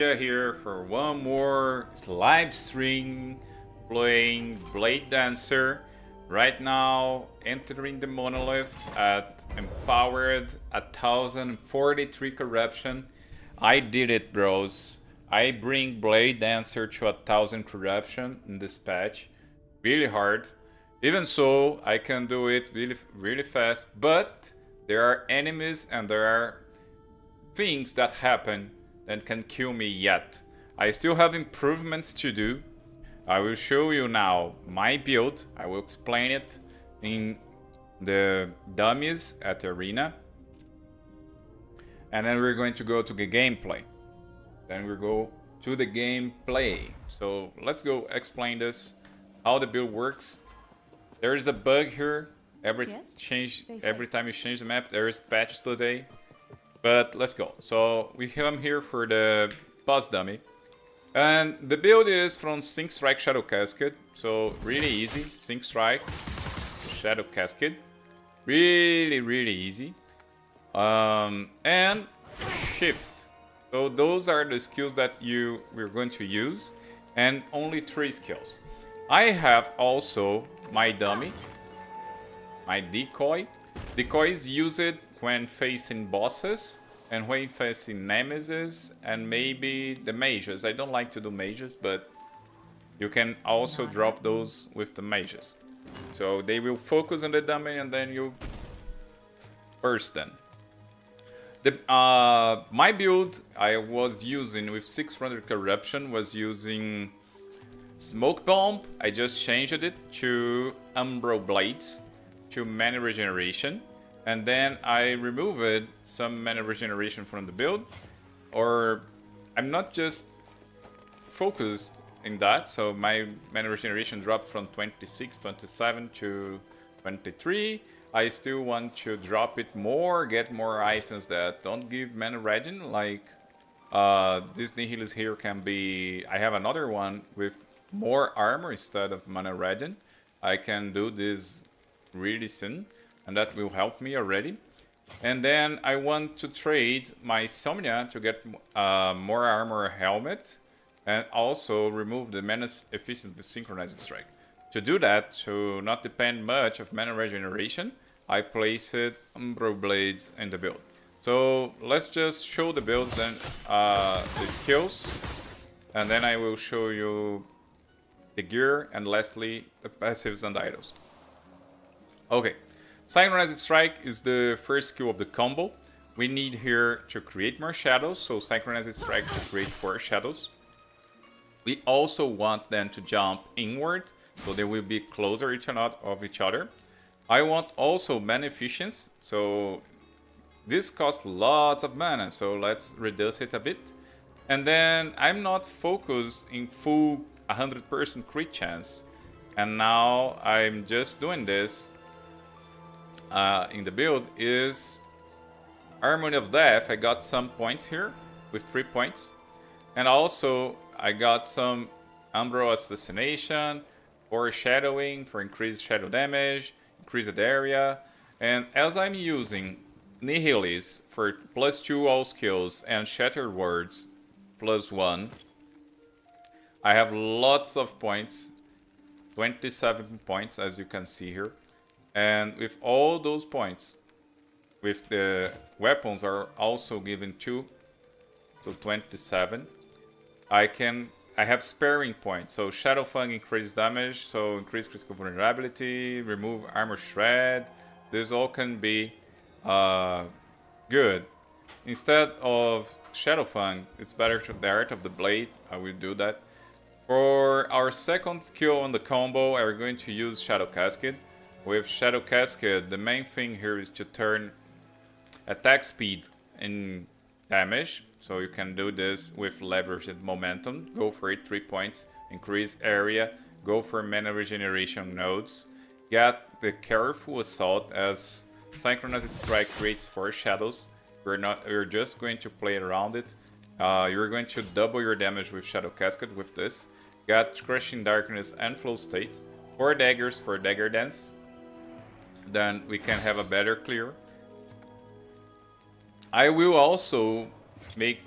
Here for one more live stream playing Blade Dancer. Right now, entering the Monolith at Empowered 1043 Corruption. I did it, bros. I bring Blade Dancer to 1000 Corruption in this patch. Really hard. Even so, I can do it really fast, but there are enemies and there are things that happen that can kill me yet. I still have improvements to do. I will show you now my build. I will explain it in the dummies at the arena. And then we're going to go to the gameplay. Then we go to the gameplay. So let's go explain this, how the build works. There is a bug here. Every time you change the map, there is patch today. But let's go. So we come here for the boss dummy. And the build is from Sync Strike Shadow Cascade. So really easy. Sync Strike Shadow Cascade. Really easy. And Shift. So those are the skills that we're going to use. And only 3 skills. I have also my dummy. My decoy. Decoy is used when facing bosses and when facing nemesis and maybe the mages. I don't like to do mages, but you can also drop those with the mages. So they will focus on the dummy and then you burst them. My build I was using with 600 corruption was using Smoke Bomb. I just changed it to Umbro Blades to mana regeneration. And then I removed some mana regeneration from the build. Or I'm not just focused in that. So my mana regeneration dropped from 26, 27 to 23. I still want to drop it more, get more items that don't give mana regen. Like this Nihilus here can be... I have another one with more armor instead of mana regen. I can do this really soon. And that will help me already. And then I want to trade my Somnia to get more armor helmet. And also remove the mana efficient with Synchronized Strike. To do that, to not depend much of mana regeneration, I placed Umbro Blades in the build. So let's just show the builds, then the skills. And then I will show you the gear and lastly the passives and idols. Okay. Synchronized Strike is the first skill of the combo. We need here to create more shadows, so Synchronized Strike to create 4 shadows. We also want them to jump inward, so they will be closer of each other. I want also mana efficiency, so this costs lots of mana, so let's reduce it a bit. And then I'm not focused in full 100% crit chance, and now I'm just doing this in the build is Harmony of Death. I got some points here with 3 points. And also I got some Umbro Assassination, Foreshadowing for increased shadow damage, increased area. And as I'm using Nihilis for +2 all skills and Shattered Words +1, I have lots of points, 27 points as you can see here. And with all those points, with the weapons are also given 2 to 27, I have sparing points. So Shadow Fang increased damage, so increase critical vulnerability, remove armor shred. This all can be good. Instead of Shadow Fang, it's better to the Art of the Blade. I will do that. For our second skill on the combo, we're going to use Shadow Cascade. With Shadow Cascade, the main thing here is to turn attack speed in damage. So you can do this with leveraged momentum. Go for it, 3 points. Increase area. Go for mana regeneration nodes. Get the Careful Assault as Synchronized Strike creates 4 shadows. We're just going to play around it. You're going to double your damage with Shadow Cascade with this. Got Crushing Darkness and Flow State. 4 daggers for Dagger Dance. Then we can have a better clear. I will also make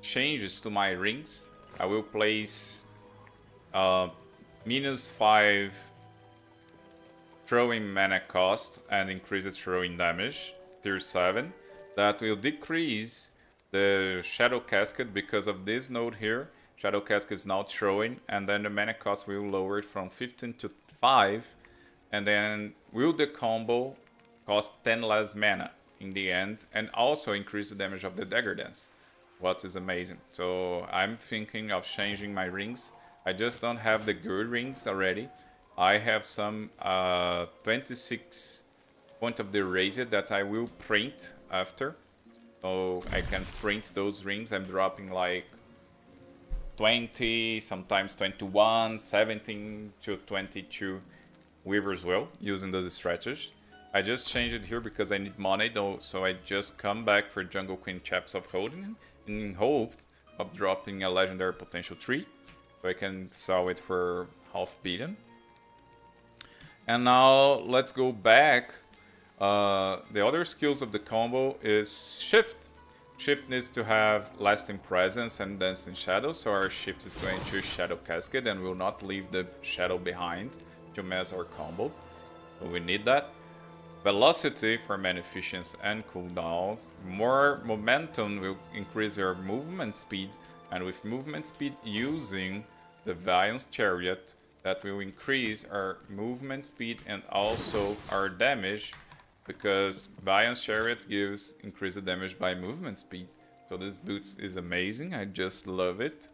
changes to my rings. I will place -5 throwing mana cost and increase the throwing damage, tier 7. That will decrease the Shadow Cascade because of this node here. Shadow Cascade is now throwing, and then the mana cost will lower it from 15 to 5, and then will the combo cost 10 less mana in the end, and also increase the damage of the Dagger Dance, what is amazing. So I'm thinking of changing my rings. I just don't have the good rings already. I have some 26 point of the Erased that I will print after. So I can print those rings. I'm dropping like 20, sometimes 21, 17 to 22 Weavers Well, using those strategies. I just changed it here because I need money though, so I just come back for Jungle Queen Chaps of Holding in hope of dropping a legendary potential tree, so I can sell it for $500 million. And now let's go back. The other skills of the combo is Shift. Shift needs to have Lasting Presence and Dancing Shadow, so our Shift is going to Shadow Cascade and will not leave the shadow behind to mess our combo. So we need that. Velocity for mana efficiency and cooldown. More momentum will increase our movement speed, and with movement speed using the Vion's Chariot, that will increase our movement speed and also our damage, because Vion's Chariot gives increased damage by movement speed. So this boots is amazing, I just love it.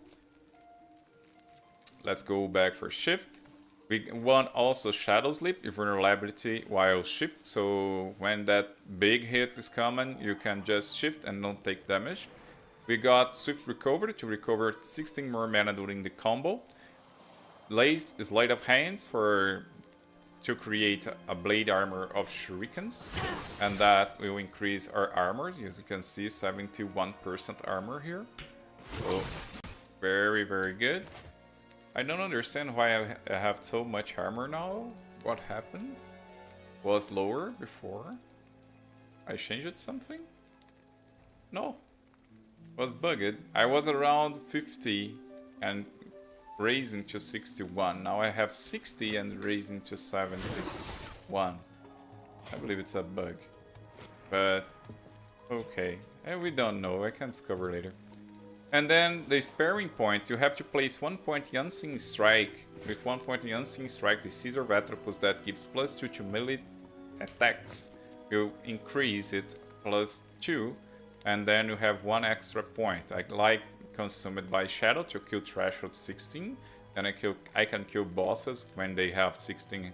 Let's go back for Shift. We want also Shadow Sleep, vulnerability while Shift, so when that big hit is coming, you can just Shift and don't take damage. We got Swift Recovery to recover 16 more mana during the combo. Laced Sleight of Hands to create a blade armor of shurikens, and that will increase our armor. As you can see, 71% armor here. So very, very good. I don't understand why I have so much armor now. What happened? Was lower before? I changed something? No. Was bugged. I was around 50 and raising to 61. Now I have 60 and raising to 71. I believe it's a bug. But okay. And we don't know. I can discover later. And then the sparing points, you have to place 1 point Unseen Strike. With 1 point Unseen Strike, the Caesar Atropos that gives +2 to melee attacks will increase it +2, and then you have 1 extra point. I like Consumed by Shadow to kill threshold 16, and I can kill bosses when they have 16%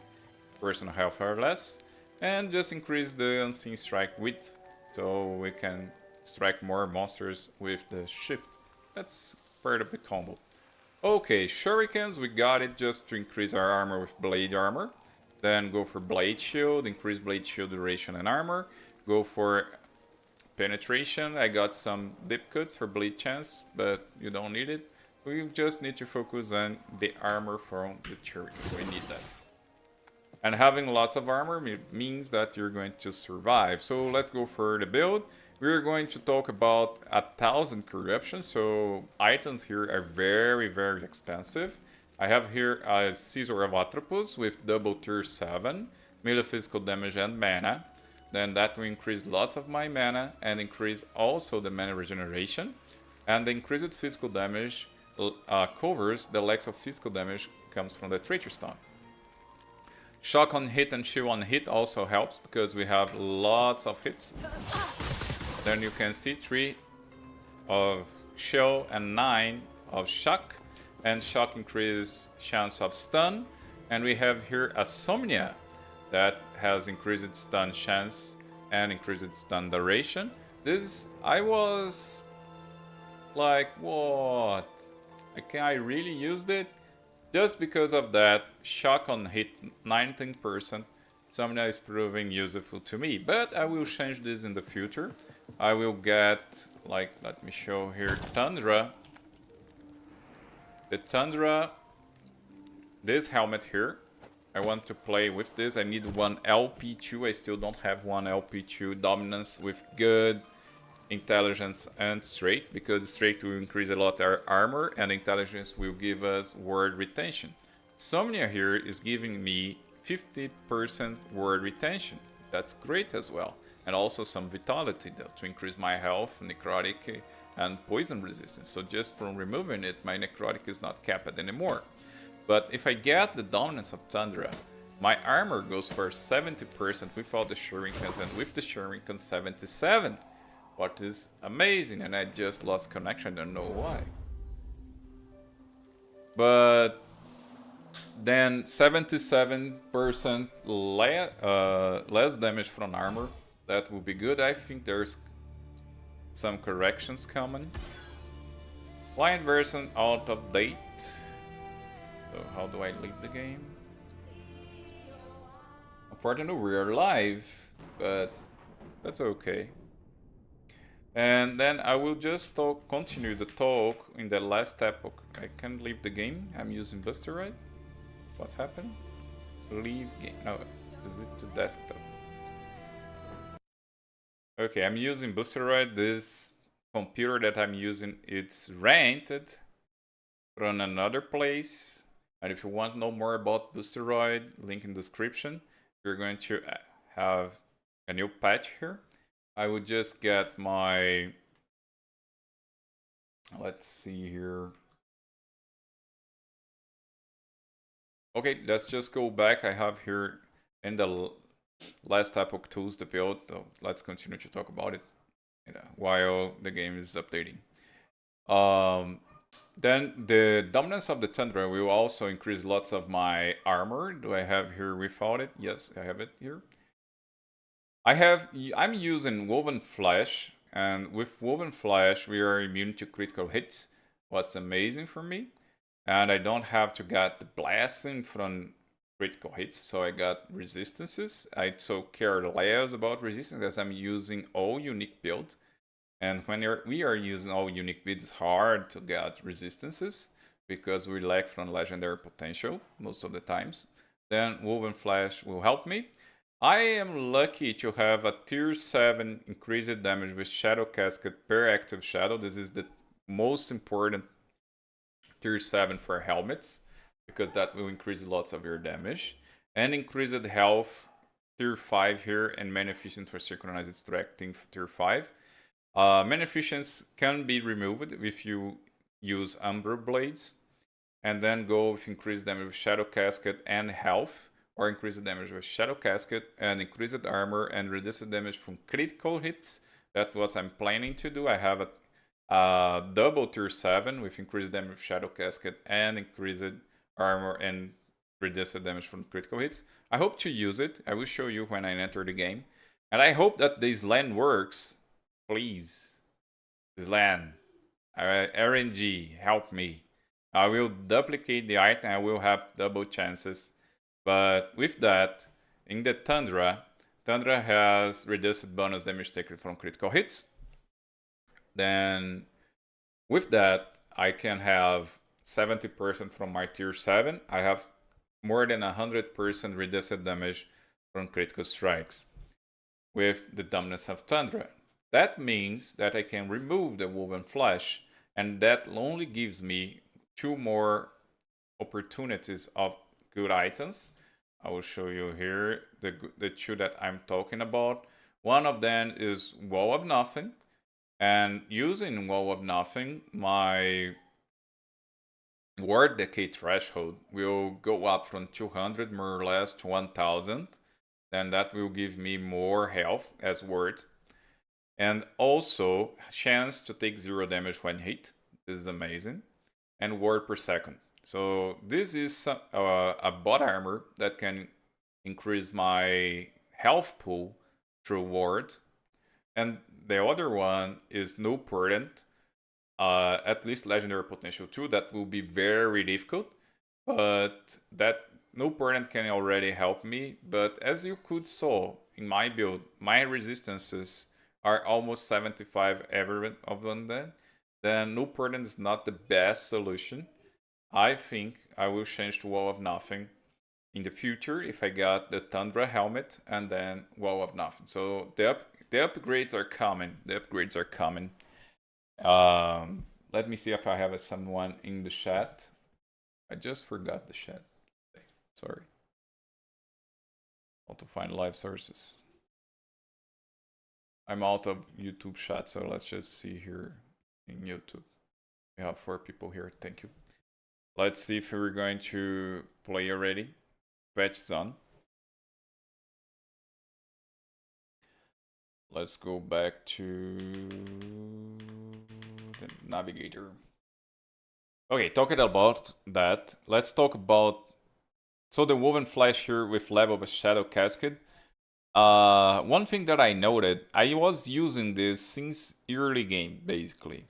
health or less, and just increase the Unseen Strike width, so we can strike more monsters with the Shift. That's part of the combo. Okay, Shurikens, we got it just to increase our armor with Blade Armor. Then go for Blade Shield, increase Blade Shield duration and armor. Go for Penetration. I got some Deep Cuts for Blade Chance, but you don't need it. We just need to focus on the armor from the Shurikens. We need that. And having lots of armor means that you're going to survive. So let's go for the build. We're going to talk about 1,000 corruption, so items here are very, very expensive. I have here a Caesar of Atropos with double tier 7, melee physical damage and mana. Then that will increase lots of my mana and increase also the mana regeneration. And the increased physical damage covers the lack of physical damage comes from the Traitor Stone. Shock on hit and chill on hit also helps because we have lots of hits. Then you can see 3 of chill and 9 of shock. And shock increases chance of stun. And we have here a Somnia that has increased stun chance and increased stun duration. This, I was like, what? Can I really use it? Just because of that, shock on hit 19%. Somnia is proving useful to me, but I will change this in the future. I will get, like, let me show here, Tundra. The Tundra, this helmet here. I want to play with this. I need one LP2. I still don't have one LP2 dominance with good intelligence and straight, because straight will increase a lot our armor and intelligence will give us word retention. Insomnia here is giving me 50% word retention. That's great as well. And also some vitality though, to increase my health, necrotic, and poison resistance. So just from removing it, my necrotic is not capped anymore. But if I get the dominance of Tundra, my armor goes for 70% without the shurikens, and with the shurikens 77, what is amazing. And I just lost connection, I don't know why. But then 77% less damage from armor, that will be good. I think there's some corrections coming. Client version out of date. So how do I leave the game? Unfortunately, we are live, but that's okay. And then I will just continue the talk in the last epoch. I can leave the game. I'm using Buster, right? What's happening? Leave game. No, is it to desktop? Okay, I'm using Boosteroid. This computer that I'm using, it's rented from another place. And if you want to know more about Boosteroid, link in the description. We're going to have a new patch here. I would just get my, let's see here. Okay, let's just go back. I have here in the last epoch tools the build. So let's continue to talk about it while the game is updating. Then the dominance of the Tundra will also increase lots of my armor. Do I have here without it? Yes, I have it here. I'm using Woven Flesh, and with Woven Flesh we are immune to critical hits. What's amazing for me. And I don't have to get the blasting from critical hits, so I got resistances. I took care less about resistance as I'm using all unique build. And when we are using all unique builds, it's hard to get resistances because we lack from legendary potential most of the times. Then Woven Flesh will help me. I am lucky to have a tier 7 increased damage with Shadow Casket per active shadow. This is the most important tier 7 for helmets, because that will increase lots of your damage. And increased health, tier 5 here, and mana efficiency for synchronized extracting tier 5. Mana efficiency can be removed if you use Umbra Blades, and then go with increased damage with Shadow Casket and health, or increased damage with Shadow Casket and increased armor and reduced damage from critical hits. That's what I'm planning to do. I have a double tier 7 with increased damage with Shadow Casket and increased armor and reduced damage from critical hits. I hope to use it. I will show you when I enter the game. And I hope that this LAN works. Please. This LAN. RNG, help me. I will duplicate the item. I will have double chances. But with that, in the Tundra has reduced bonus damage taken from critical hits. Then with that, I can have 70% from my tier 7. I have more than 100% reduced damage from critical strikes with the dominance of Tundra. That means that I can remove the Woven Flesh, and that only gives me 2 more opportunities of good items. I will show you here the 2 that I'm talking about. One of them is Wall of Nothing. And using Wall of Nothing, my ward decay threshold will go up from 200 more or less to 1000. Then that will give me more health as ward. And also chance to take 0 damage when hit. This is amazing. And ward per second. So this is a bot armor that can increase my health pool through ward. And the other one is no perdant, at least legendary potential 2. That will be very difficult, but that no perdant can already help me. But as you could saw in my build, my resistances are almost 75 every of them. Then no perdant is not the best solution. I think I will change to Wall of Nothing in the future if I got the Tundra helmet and then Wall of Nothing. So the The upgrades are coming. The upgrades are coming. Let me see if I have someone in the chat. I just forgot the chat. Sorry. How to find live sources. I'm out of YouTube chat, so let's just see here in YouTube. We have 4 people here. Thank you. Let's see if we're going to play already. Patch is on. Let's go back to the navigator. Okay, talking about that, let's talk about... So the woven flesh here with level of a shadow cascade. One thing that I noted, I was using this since early game, basically.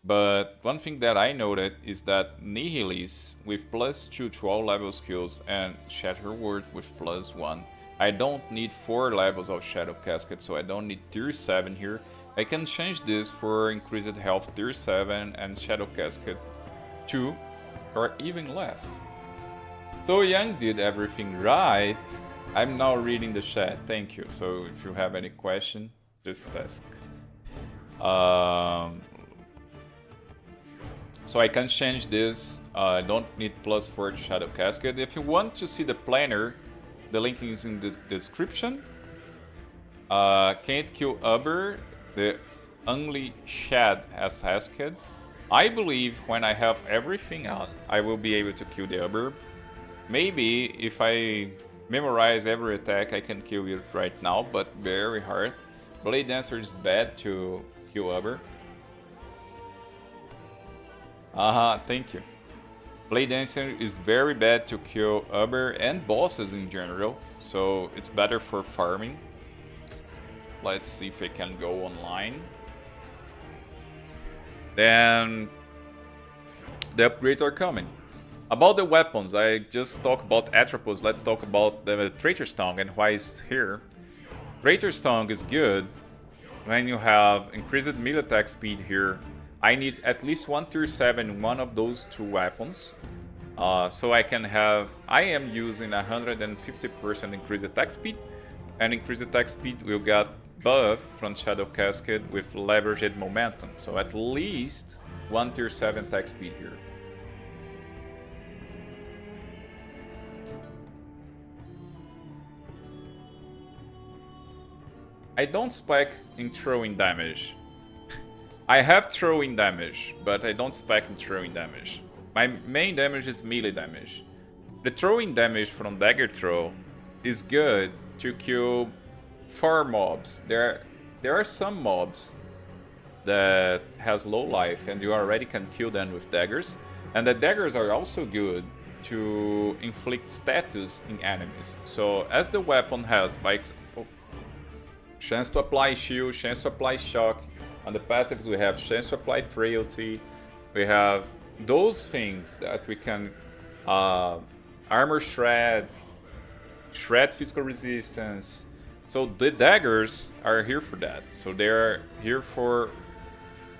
But one thing that I noted is that Nihilis with +2 to all level skills and Shatter Word with +1. I don't need 4 levels of Shadow Cascade, so I don't need tier 7 here. I can change this for increased health tier 7 and Shadow Cascade 2 or even less. So Yang did everything right. I'm now reading the chat, thank you. So if you have any question, just ask. So I can change this, I don't need +4 Shadow Cascade. If you want to see the planner, the link is in the description. Can't kill Uber, the only Shad has Cascade. I believe when I have everything out, I will be able to kill the Uber. Maybe if I memorize every attack, I can kill it right now, but very hard. Blade Dancer is bad to kill Uber. Thank you. Blade Dancer is very bad to kill Uber and bosses in general, so it's better for farming. Let's see if I can go online. Then the upgrades are coming. About the weapons, I just talked about Atropos, let's talk about the Traitor's Tongue and why it's here. Traitor's Tongue is good when you have increased melee attack speed here. I need at least 1 tier 7 in one of those 2 weapons. So I can have... I am using 150% increased attack speed. And increased attack speed will get buff from Shadow Cascade with leveraged momentum. So at least 1 tier 7 attack speed here. I don't spec in throwing damage. I have throwing damage, but I don't spec in throwing damage. My main damage is melee damage. The throwing damage from dagger throw is good to kill 4 mobs. There are some mobs that has low life and you already can kill them with daggers. And the daggers are also good to inflict status in enemies. So as the weapon has by chance to apply shield, chance to apply shock. On the passives we have chance to apply frailty. We have those things that we can armor shred, shred physical resistance. So the daggers are here for that. So they're here for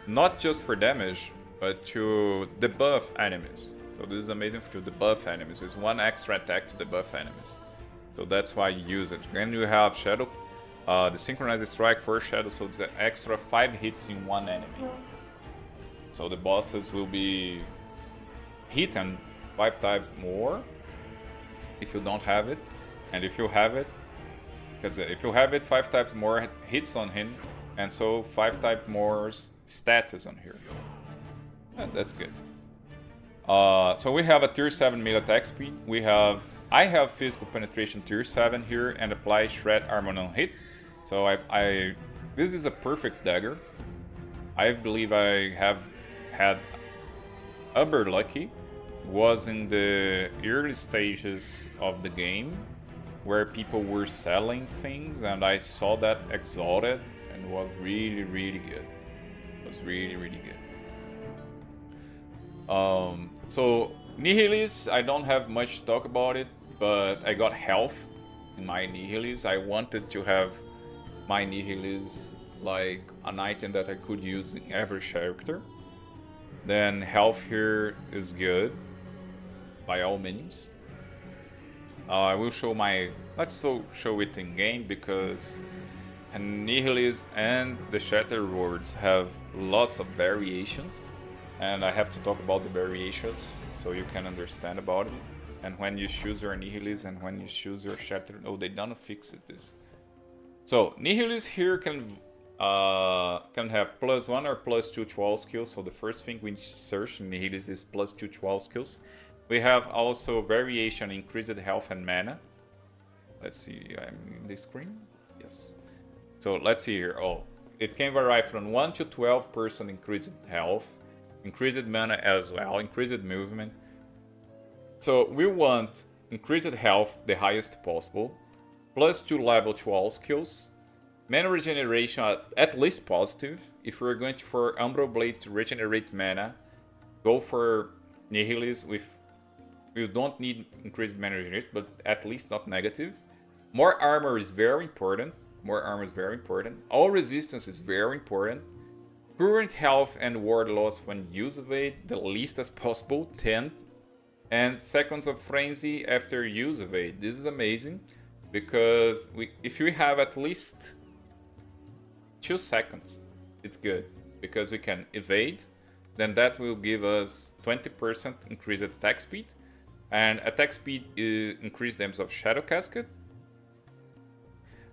not just for damage, but to debuff enemies. So this is amazing to debuff enemies. It's 1 extra attack to debuff enemies. So that's why you use it. Then you have Shadow, the Synchronized Strike for Shadow, so it's an extra 5 hits in 1 enemy. So the bosses will be hit 5 times more if you don't have it. And if you have it, because if you have it, 5 times more hits on him, and so 5 times more status on here. Yeah, that's good. So we have a tier 7 melee attack speed. I have physical penetration tier 7 here and apply shred armor on hit. So this is a perfect dagger. I believe I have had Uber lucky. Was in the early stages of the game where people were selling things and I saw that exalted and was really, really good. It was really, really good. So Nihilis, I don't have much to talk about it, but I got health in my Nihilis. I wanted to have my Nihilis like an item that I could use in every character. Then health here is good, by all means. I will show my... Let's show it in game because and Nihilist and the Shatter words have lots of variations, and I have to talk about the variations so you can understand about it. And when you choose your Nihilist and when you choose your Shatter, oh, they don't fix it this. So Nihilist here can have +1 or +2 to all skills. So the first thing we search in Nihilist is +2 to all skills. We have also variation, increased health and mana. Let's see, I'm in the screen. Yes. So let's see here. Oh, it can vary from 1 to 12% increased health, increased mana as well, increased movement. So we want increased health the highest possible, +2 level to all skills, mana regeneration at least positive. If we're going for Umbral Blades to regenerate mana, go for Nihilist with, you don't need increased mana regeneration, but at least not negative. More armor is very important. More armor is very important. All resistance is very important. Current health and ward loss when use evade, the least as possible, 10. And seconds of frenzy after use evade. This is amazing because if we have at least 2 seconds, it's good because we can evade. Then that will give us 20% increased attack speed, and attack speed is increased damage of Shadow Casket,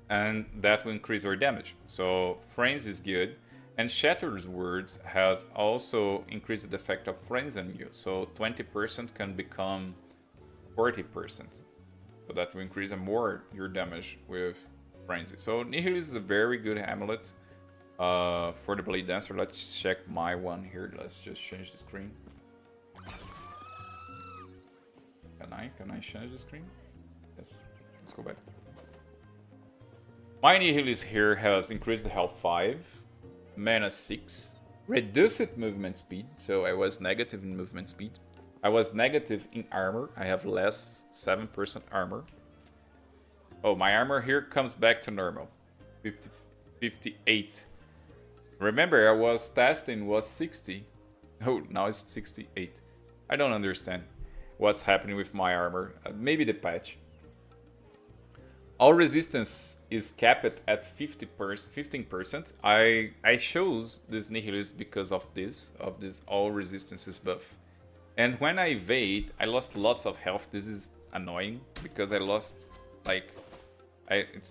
and that will increase our damage. So frenzy is good. And Shatter's Words has also increased the effect of frenzy on you. So 20% can become 40%. So that will increase more your damage with frenzy. So Nihilist is a very good amulet for the Blade Dancer. Let's check my one here. Let's just change the screen. Can I change the screen? Yes. Let's go back. My Nihilist here has increased the health 5. Mana 6, reduced movement speed, so I was negative in movement speed. I was negative in armor, I have less 7% armor. Oh, my armor here comes back to normal, 58. Remember, I was testing was 60. Oh, now it's 68. I don't understand what's happening with my armor. Maybe the patch. All resistance is capped at 15%. I chose this Nihilist because of this all resistances buff. And when I evade, I lost lots of health. This is annoying because I lost, like,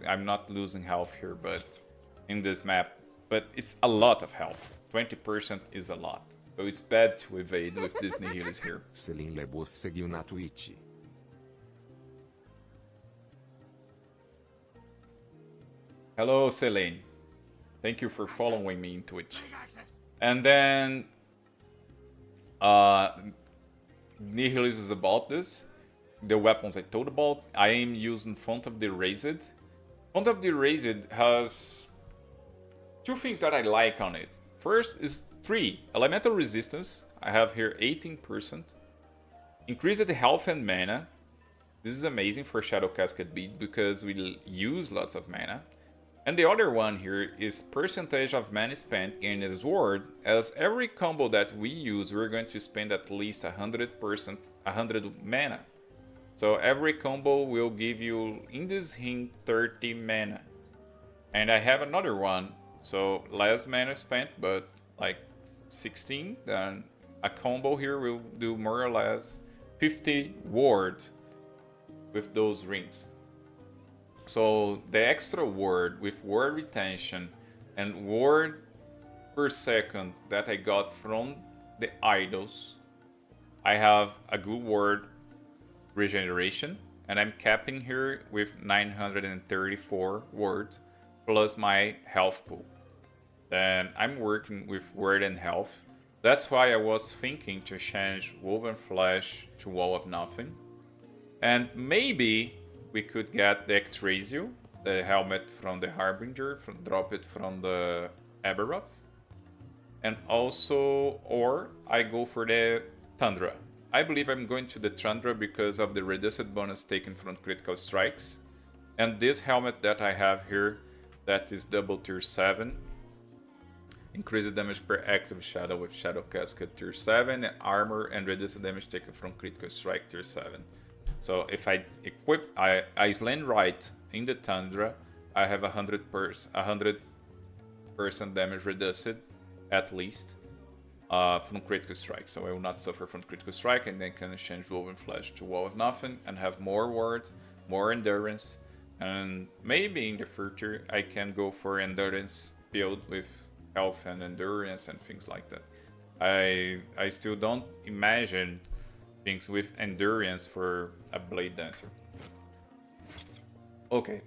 I'm not losing health here, but in this map, but it's a lot of health. 20% is a lot. So it's bad to evade with this Nihilist here. Celine Lebos seguiu na Twitch. Hello, Celine. Thank you for following me in Twitch. And then Nihilist is about this. The weapons I told about. I am using Font of the Erased. Font of the Erased has 2 things that I like on it. First is 3. Elemental resistance. I have here 18%. Increased health and mana. This is amazing for Shadow Casket Beat because we use lots of mana. And the other one here is percentage of mana spent gained as ward. As every combo that we use, we're going to spend at least 100%, 100 mana. So every combo will give you, in this ring, 30 mana. And I have another one, so less mana spent, but like 16. Then a combo here will do more or less 50 ward with those rings. So the extra ward with ward retention and ward per second that I got from the idols, I have a good ward regeneration, and I'm capping here with 934 wards plus my health pool. Then I'm working with ward and health. That's why I was thinking to change Woven Flesh to Wall of Nothing. And maybe we could get the Ectrazio, the helmet from the Harbinger, drop it from the Aberoth. And also, or I go for the Tundra. I believe I'm going to the Tundra because of the reduced bonus taken from critical strikes. And this helmet that I have here, that is double tier 7. Increased damage per active shadow with Shadow Casket tier 7, and armor and reduced damage taken from critical strike tier 7. So if I equip Island Right in the Tundra, I have 100% damage reduced, at least, from critical strike. So I will not suffer from critical strike, and then can change Woven Flesh to Wall of Nothing and have more wards, more endurance, and maybe in the future I can go for endurance build with health and endurance and things like that. I still don't imagine things with endurance for a Blade Dancer. Okay.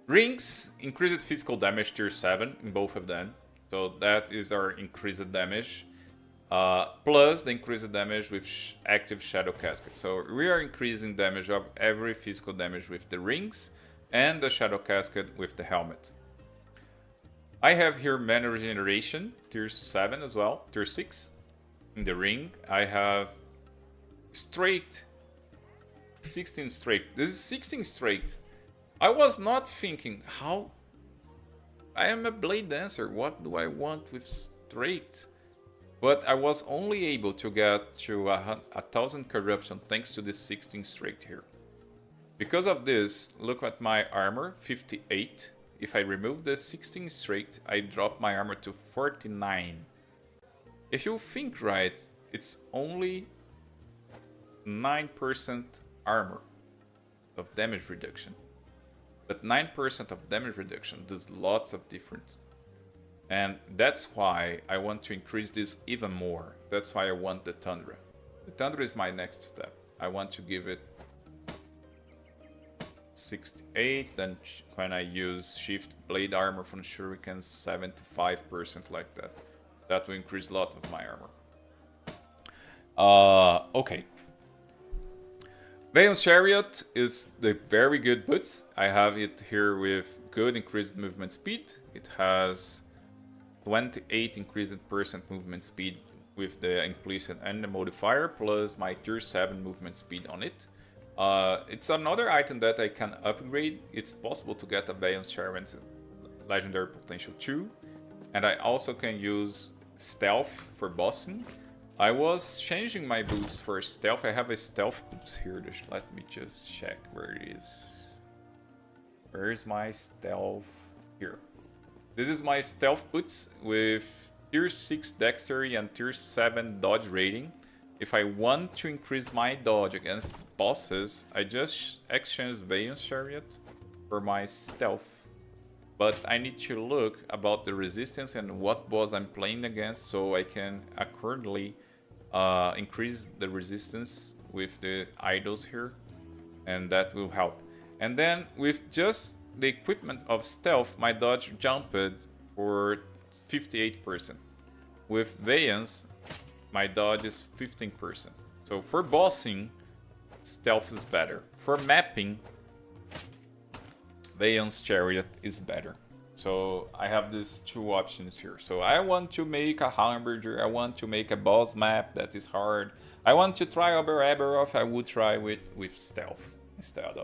Rings, increased physical damage tier 7 in both of them. So that is our increased damage. Plus the increased damage with active Shadow Casket. So we are increasing damage of every physical damage with the rings and the Shadow Casket with the helmet. I have here Mana Regeneration, tier 7 as well, tier 6. In the ring, I have straight, 16 straight. This is 16 straight. I was not thinking, how... I am a Blade Dancer, what do I want with straight? But I was only able to get to 1000 corruption thanks to this 16 straight here. Because of this, look at my armor, 58. If I remove the 16 straight, I drop my armor to 49. If you think right, it's only 9% armor of damage reduction. But 9% of damage reduction does lots of difference. And that's why I want to increase this even more. That's why I want the Tundra. The Tundra is my next step. I want to give it 68, then when I use Shift Blade Armor from Shuriken, 75% like that. That will increase a lot of my armor. Okay. Vaeon's Chariot is the very good boots. I have it here with good increased movement speed. It has 28 increased % movement speed with the implicit and the modifier, plus my tier 7 movement speed on it. It's another item that I can upgrade. It's possible to get a Vaeon's Chariot legendary potential too. And I also can use stealth for bossing. I was changing my boots for stealth. I have a stealth boot here. Let me just check where it is. Where is my stealth? Here. This is my stealth boots with tier 6 dexterity and tier 7 dodge rating. If I want to increase my dodge against bosses, I just exchange Vaeon's Chariot for my stealth. But I need to look about the resistance and what boss I'm playing against so I can accordingly increase the resistance with the idols here, and that will help. And then with just the equipment of stealth, my dodge jumped for 58%. With Vaeon's, my dodge is 15%. So for bossing, stealth is better. For mapping, Vaeon's Chariot is better. So I have these two options here. So I want to make a hamburger, I want to make a boss map that is hard. I want to try Aberoth, I would try with stealth instead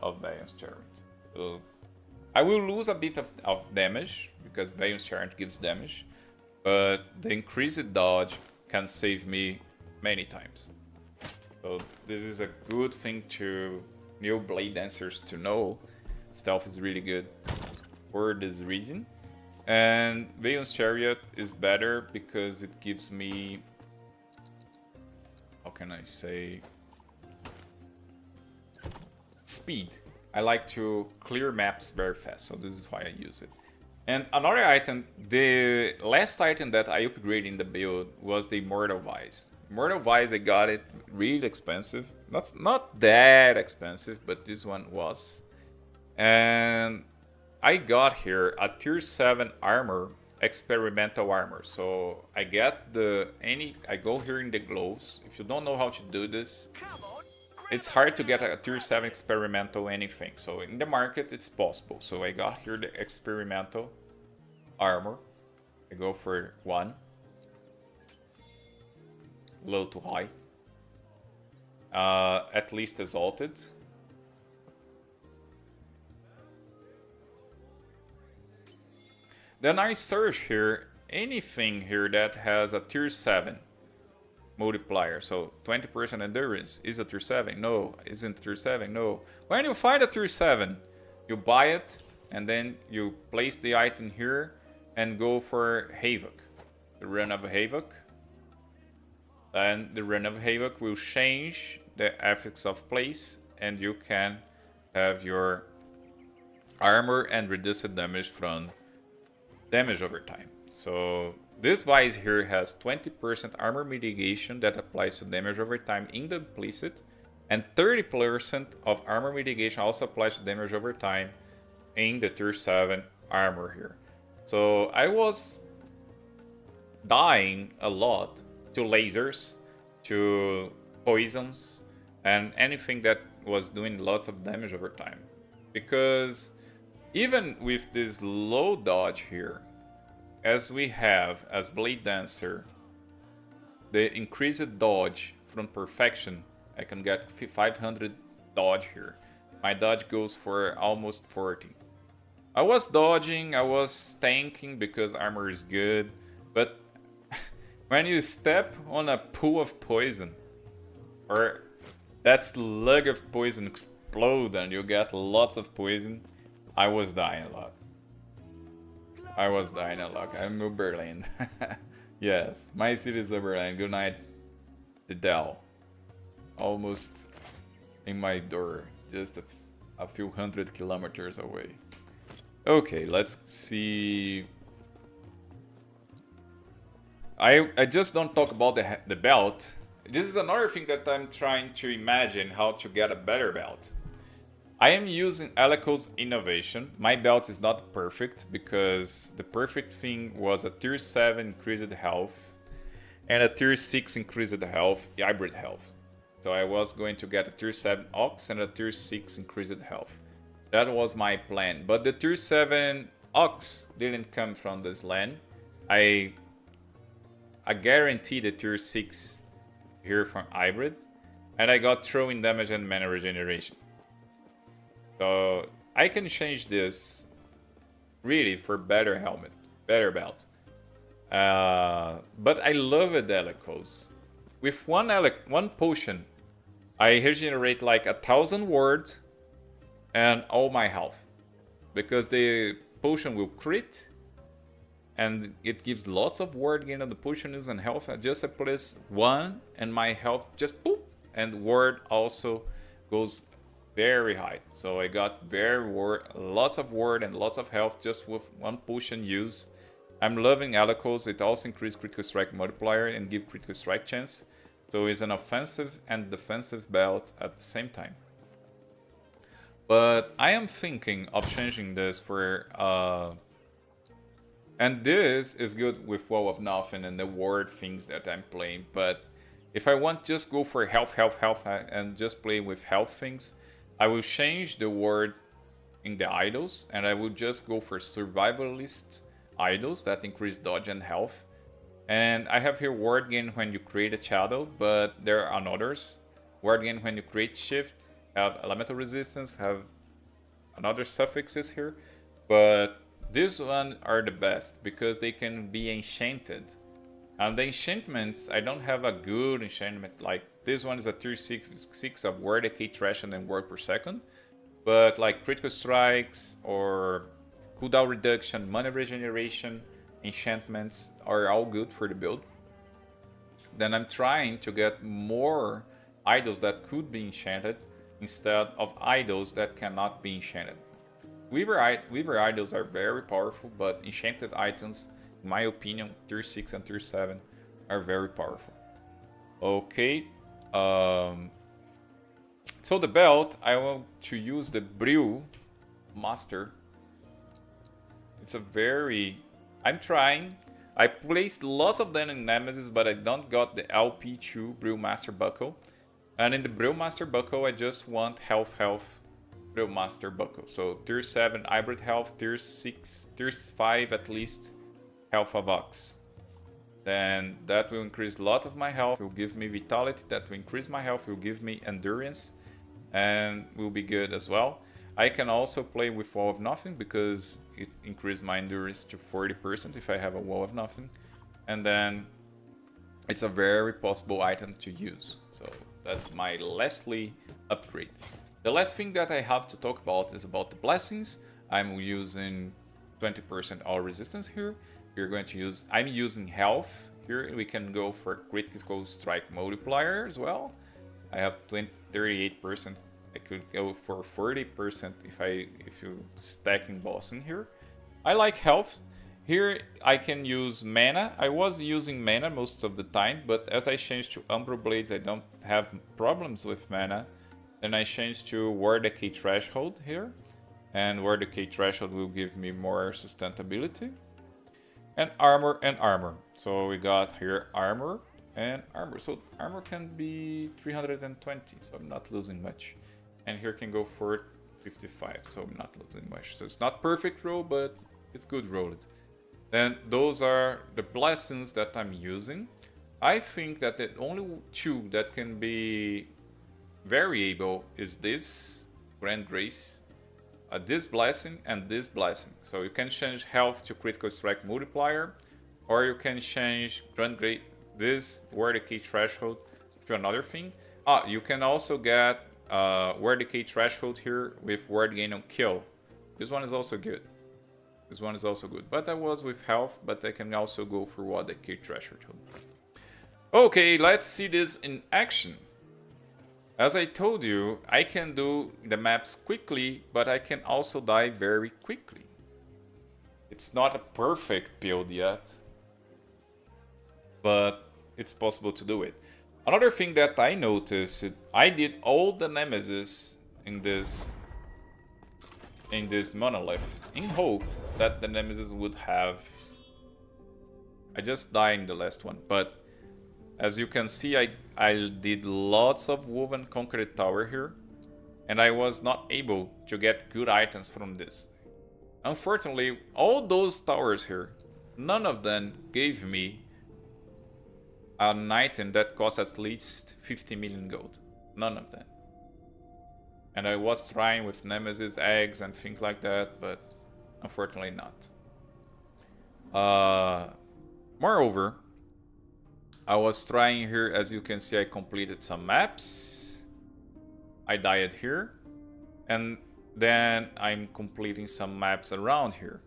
of Vaeon's Chariot. So I will lose a bit of damage because Vaeon's Chariot gives damage, but the increased dodge can save me many times. So this is a good thing to new Blade Dancers to know. Stealth is really good for this reason. And Vaeon's Chariot is better because it gives me, how can I say, speed. I like to clear maps very fast, so this is why I use it. And another item, the last item that I upgraded in the build was the Immortal Vise. Immortal Vise, I got it really expensive. Not that expensive, but this one was. And I got here a tier 7 armor, experimental armor. So I get I go here in the gloves. If you don't know how to do this, it's hard to get a tier 7 experimental anything. So in the market, it's possible. So I got here the experimental armor. I go for 1. Low to high. At least exalted. Then I search here anything here that has a tier 7 multiplier. So 20% endurance is a tier 7. No, isn't tier 7. No. When you find a tier 7 You buy it, and then you place the item here and go for Havoc. The run of Havoc. And the run of Havoc will change the effects of place, and you can have your armor and reduced damage from damage over time. So this vice here has 20% armor mitigation that applies to damage over time in the playset, and 30% of armor mitigation also applies to damage over time in the tier 7 armor here. So I was dying a lot to lasers, to poisons, and anything that was doing lots of damage over time. Because even with this low dodge here, as we have as Blade Dancer, the increased dodge from perfection, I can get 500 dodge here. My dodge goes for almost 40. I was dodging, I was tanking because armor is good, but when you step on a pool of poison, or that slug of poison explode and you get lots of poison, I was dying a lot. I was dying a lot. I'm Uberland. Yes, my city is Uberland. Good night, the Dell. Almost in my door, just a few 100 kilometers away. Okay, let's see. I just don't talk about the belt. This is another thing that I'm trying to imagine how to get a better belt. I am using Eleco's innovation. My belt is not perfect because the perfect thing was a tier 7 increased health and a tier 6 increased health, hybrid health. So I was going to get a tier 7 Ox and a tier 6 increased health. That was my plan. But the tier 7 Ox didn't come from this land. I guarantee the tier 6 here from hybrid. And I got throwing damage and mana regeneration. So I can change this really for better helmet, better belt. But I love the Elecos. With one potion, I regenerate like 1,000 words and all my health. Because the potion will crit and it gives lots of word gain on the potions and health. I just place 1 and my health just poof, and word also goes very high. So I got lots of word and lots of health just with one potion use. I'm loving Elecos. It also increases critical strike multiplier and give critical strike chance. So it's an offensive and defensive belt at the same time. But I am thinking of changing this for and this is good with Wall of Nothing and the word things that I'm playing. But if I want just go for health, and just play with health things, I will change the word in the idols, and I will just go for survivalist idols that increase dodge and health. And I have here word gain when you create a shadow, but there are others. Word gain when you create shift, have elemental resistance, have another suffixes here. But these ones are the best because they can be enchanted. And the enchantments, I don't have a good enchantment. Like this one is a tier 6 of word decay, trash, and word per second. But like critical strikes or cooldown reduction, mana regeneration, enchantments are all good for the build. Then I'm trying to get more idols that could be enchanted instead of idols that cannot be enchanted. Weaver idols are very powerful, but enchanted items, in my opinion, tier 6 and tier 7 are very powerful. Okay. So the belt, I want to use the Brew Master. It's a very... I'm trying. I placed lots of them in Nemesis, but I don't got the LP2 Brewmaster Buckle. And in the Brewmaster Buckle, I just want health, Brewmaster Buckle. So tier 7 hybrid health, tier 6, tier 5 at least health of Ox. Then that will increase a lot of my health, will give me vitality, that will increase my health, will give me endurance, and will be good as well. I can also play with Wall of Nothing because it increases my endurance to 40% if I have a Wall of Nothing. And then it's a very possible item to use. So that's my lastly upgrade. The last thing that I have to talk about is about the blessings. I'm using 20% all resistance here. We're going to use, I'm using health. Here we can go for critical strike multiplier as well. I have 38%. I could go for 40% if you stacking boss in here. I like health. Here I can use mana. I was using mana most of the time, but as I changed to Umbral Blades, I don't have problems with mana. Then I changed to War Decay Threshold here. And War Decay Threshold will give me more sustainability. And armor. So we got here armor and armor. So armor can be 320, so I'm not losing much. And here can go for 55, so I'm not losing much. So it's not perfect roll, but it's good rolled. Then those are the blessings that I'm using. I think that the only two that can be variable is this Grand Grace, this blessing and this blessing. So you can change health to critical strike multiplier, or you can change Grand Grace, this War Decay Threshold to another thing. You can also get War Decay Threshold here with Ward Gain on Kill. This one is also good. This one is also good. But I was with health, but I can also go for War Decay Threshold. Okay, let's see this in action. As I told you, I can do the maps quickly, but I can also die very quickly. It's not a perfect build yet, but it's possible to do it. Another thing that I noticed, I did all the nemesis in this monolith in hope that the nemesis would have. I just died in the last one, but as you can see, I did lots of woven concrete tower here, and I was not able to get good items from this. Unfortunately, all those towers here, none of them gave me an item that costs at least 50 million gold. None of them. And I was trying with Nemesis eggs and things like that, but unfortunately not. Moreover, I was trying here, as you can see, I completed some maps. I died here. And then I'm completing some maps around here.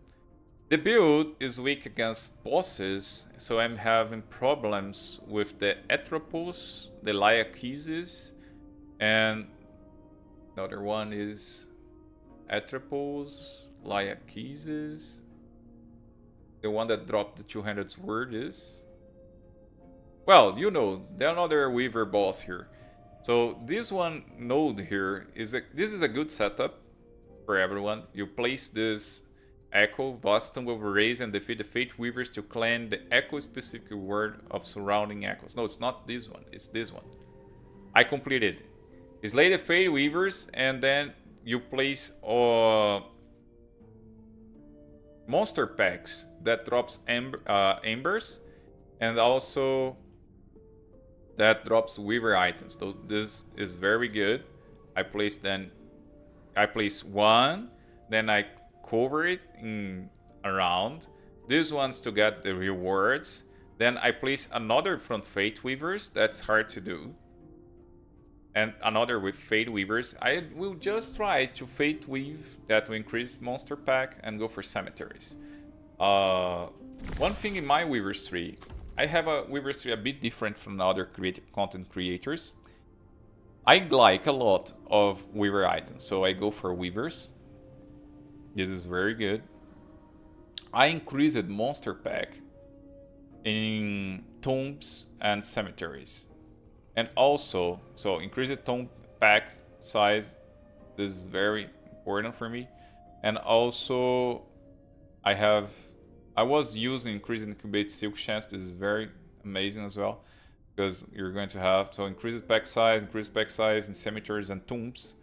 The build is weak against bosses, so I'm having problems with the Atropos, the Lyacheses, and the other one is Atropos, Lyacheses. The one that dropped the 200 sword is... Well, you know, the another Weaver boss here. So this one node here is this is a good setup for everyone. You place this Echo, Boston will raise and defeat the Fate Weavers to claim the Echo specific word of surrounding echoes. No, it's not this one, it's this one. I completed. Slay the Fate Weavers, and then you place monster packs that drops embers, and also that drops Weaver items. So this is very good. I place one, then I cover it around. These ones to get the rewards. Then I place another from Fate Weavers. That's hard to do. And another with Fate Weavers. I will just try to Fate Weave that will increase monster pack and go for cemeteries. One thing in my Weavers tree, I have a Weavers tree a bit different from other content creators. I like a lot of Weaver items, so I go for Weavers. This is very good. I increased monster pack in tombs and cemeteries. And also, so increased tomb pack size. This is very important for me. And also, I was using increased incubate silk chance. This is very amazing as well, because you're going to have so increased pack size in cemeteries and tombs.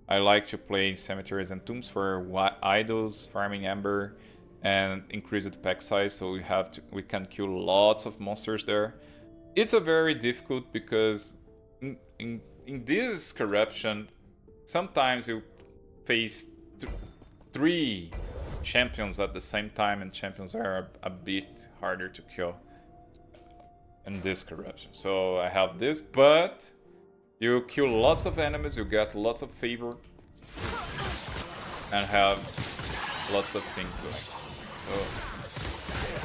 I like to play in cemeteries and tombs for idols, farming amber, and increase the pack size, so we can kill lots of monsters there. It's a very difficult because in this corruption, sometimes you face 3 champions at the same time, and champions are a bit harder to kill in this corruption. So I have this, but You kill lots of enemies, you get lots of favor, and have lots of things going. So,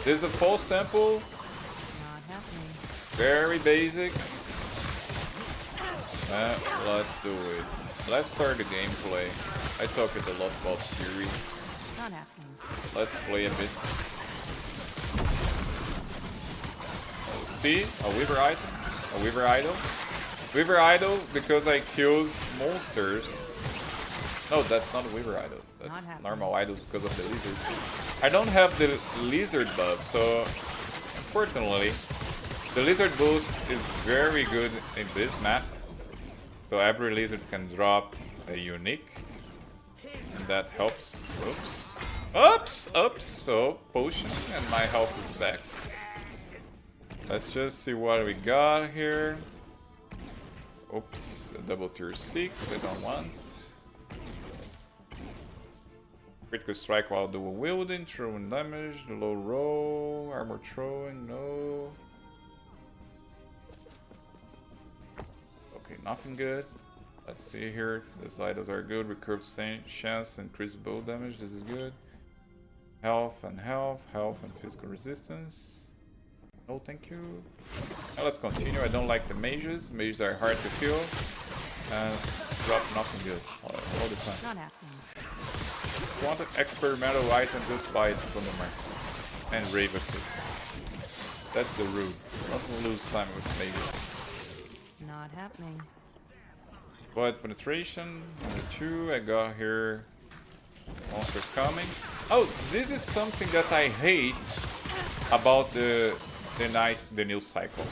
this is a false temple. Not happening. Very basic. Let's do it. Let's start the gameplay. I talked a lot about Fury. Not happening. Let's play a bit. Oh, see? A Weaver item? A Weaver idol? Weaver idol because I killed monsters. No, that's not a Weaver idol. That's normal idols because of the lizards. I don't have the lizard buff, so unfortunately, the lizard buff is very good in this map. So every lizard can drop a unique, and that helps. Oops! So potion, and my health is back. Let's just see what we got here. Oops, a double tier 6, I don't want. Critical strike while dual wielding, throwing damage, the low roll, armor throwing, no. Okay, nothing good. Let's see here if these items are good. Recurve chance, increase bow damage, this is good. Health and physical resistance. No, thank you. Now let's continue. I don't like the mages. Mages are hard to kill. And drop nothing good all the time. Not happening. Want an experimental item, just buy it from the market. And rave it. That's the rule. Don't lose time with mages. Not happening. But penetration, number 2. I got here monsters coming. Oh, this is something that I hate about the new cycle.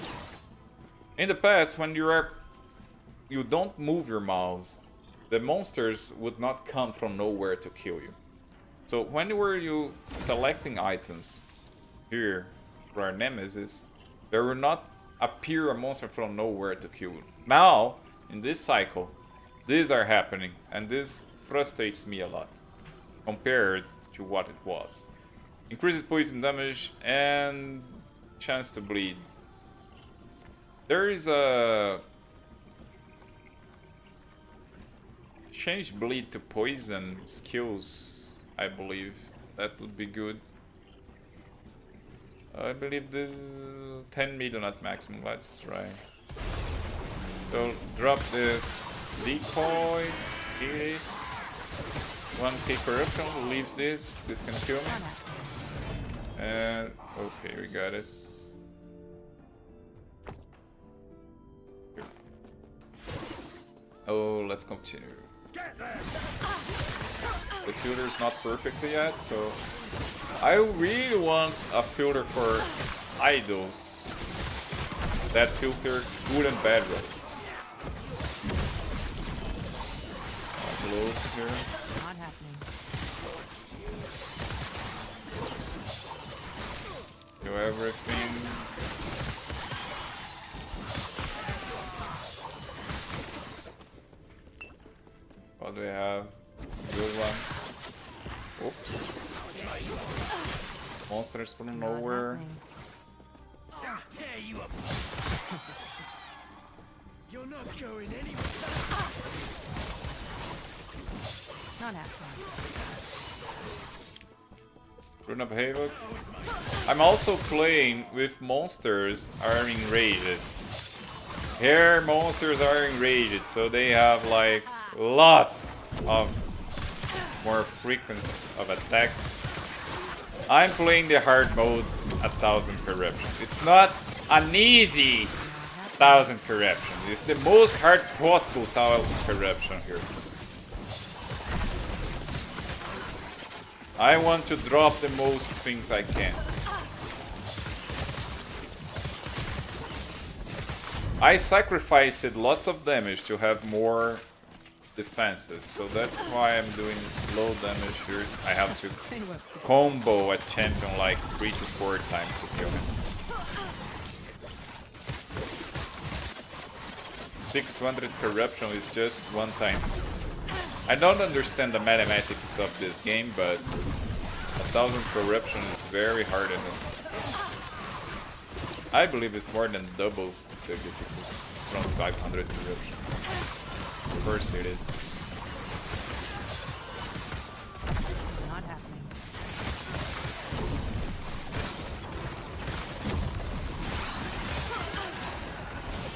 In the past, when you don't move your mouse, the monsters would not come from nowhere to kill you. So when you selecting items here for our nemesis, there will not appear a monster from nowhere to kill you. Now, in this cycle, these are happening, and this frustrates me a lot compared to what it was. Increases poison damage and chance to bleed. There is a change bleed to poison skills, I believe. That would be good. I believe this is 10 million at maximum. Let's try. So drop the decoy, kill it. 1k corruption leaves this. This can kill me. And okay, we got it. Oh, let's continue. The filter is not perfect yet, so I really want a filter for idols that filter good and bad rolls. Close here. Not happening. Do everything. What do we have? Good one. Oops. Monsters from nowhere. I'll tear you up. You're not going anywhere. Not happening. Rune of Havoc. I'm also playing with monsters are enraged. Here monsters are enraged, so they have like lots of more frequency of attacks. I'm playing the hard mode 1000 corruption. It's not an easy 1000 corruption. It's the most hard possible 1000 corruption here. I want to drop the most things I can. I sacrificed lots of damage to have more defenses, so that's why I'm doing low damage here. I have to combo a champion like 3 to 4 times to kill him. 600 corruption is just one time. I don't understand the mathematics of this game, but 1000 corruption is very hard enough. I believe it's more than double the difficulty from 500 corruption. Of course it is. Not happening.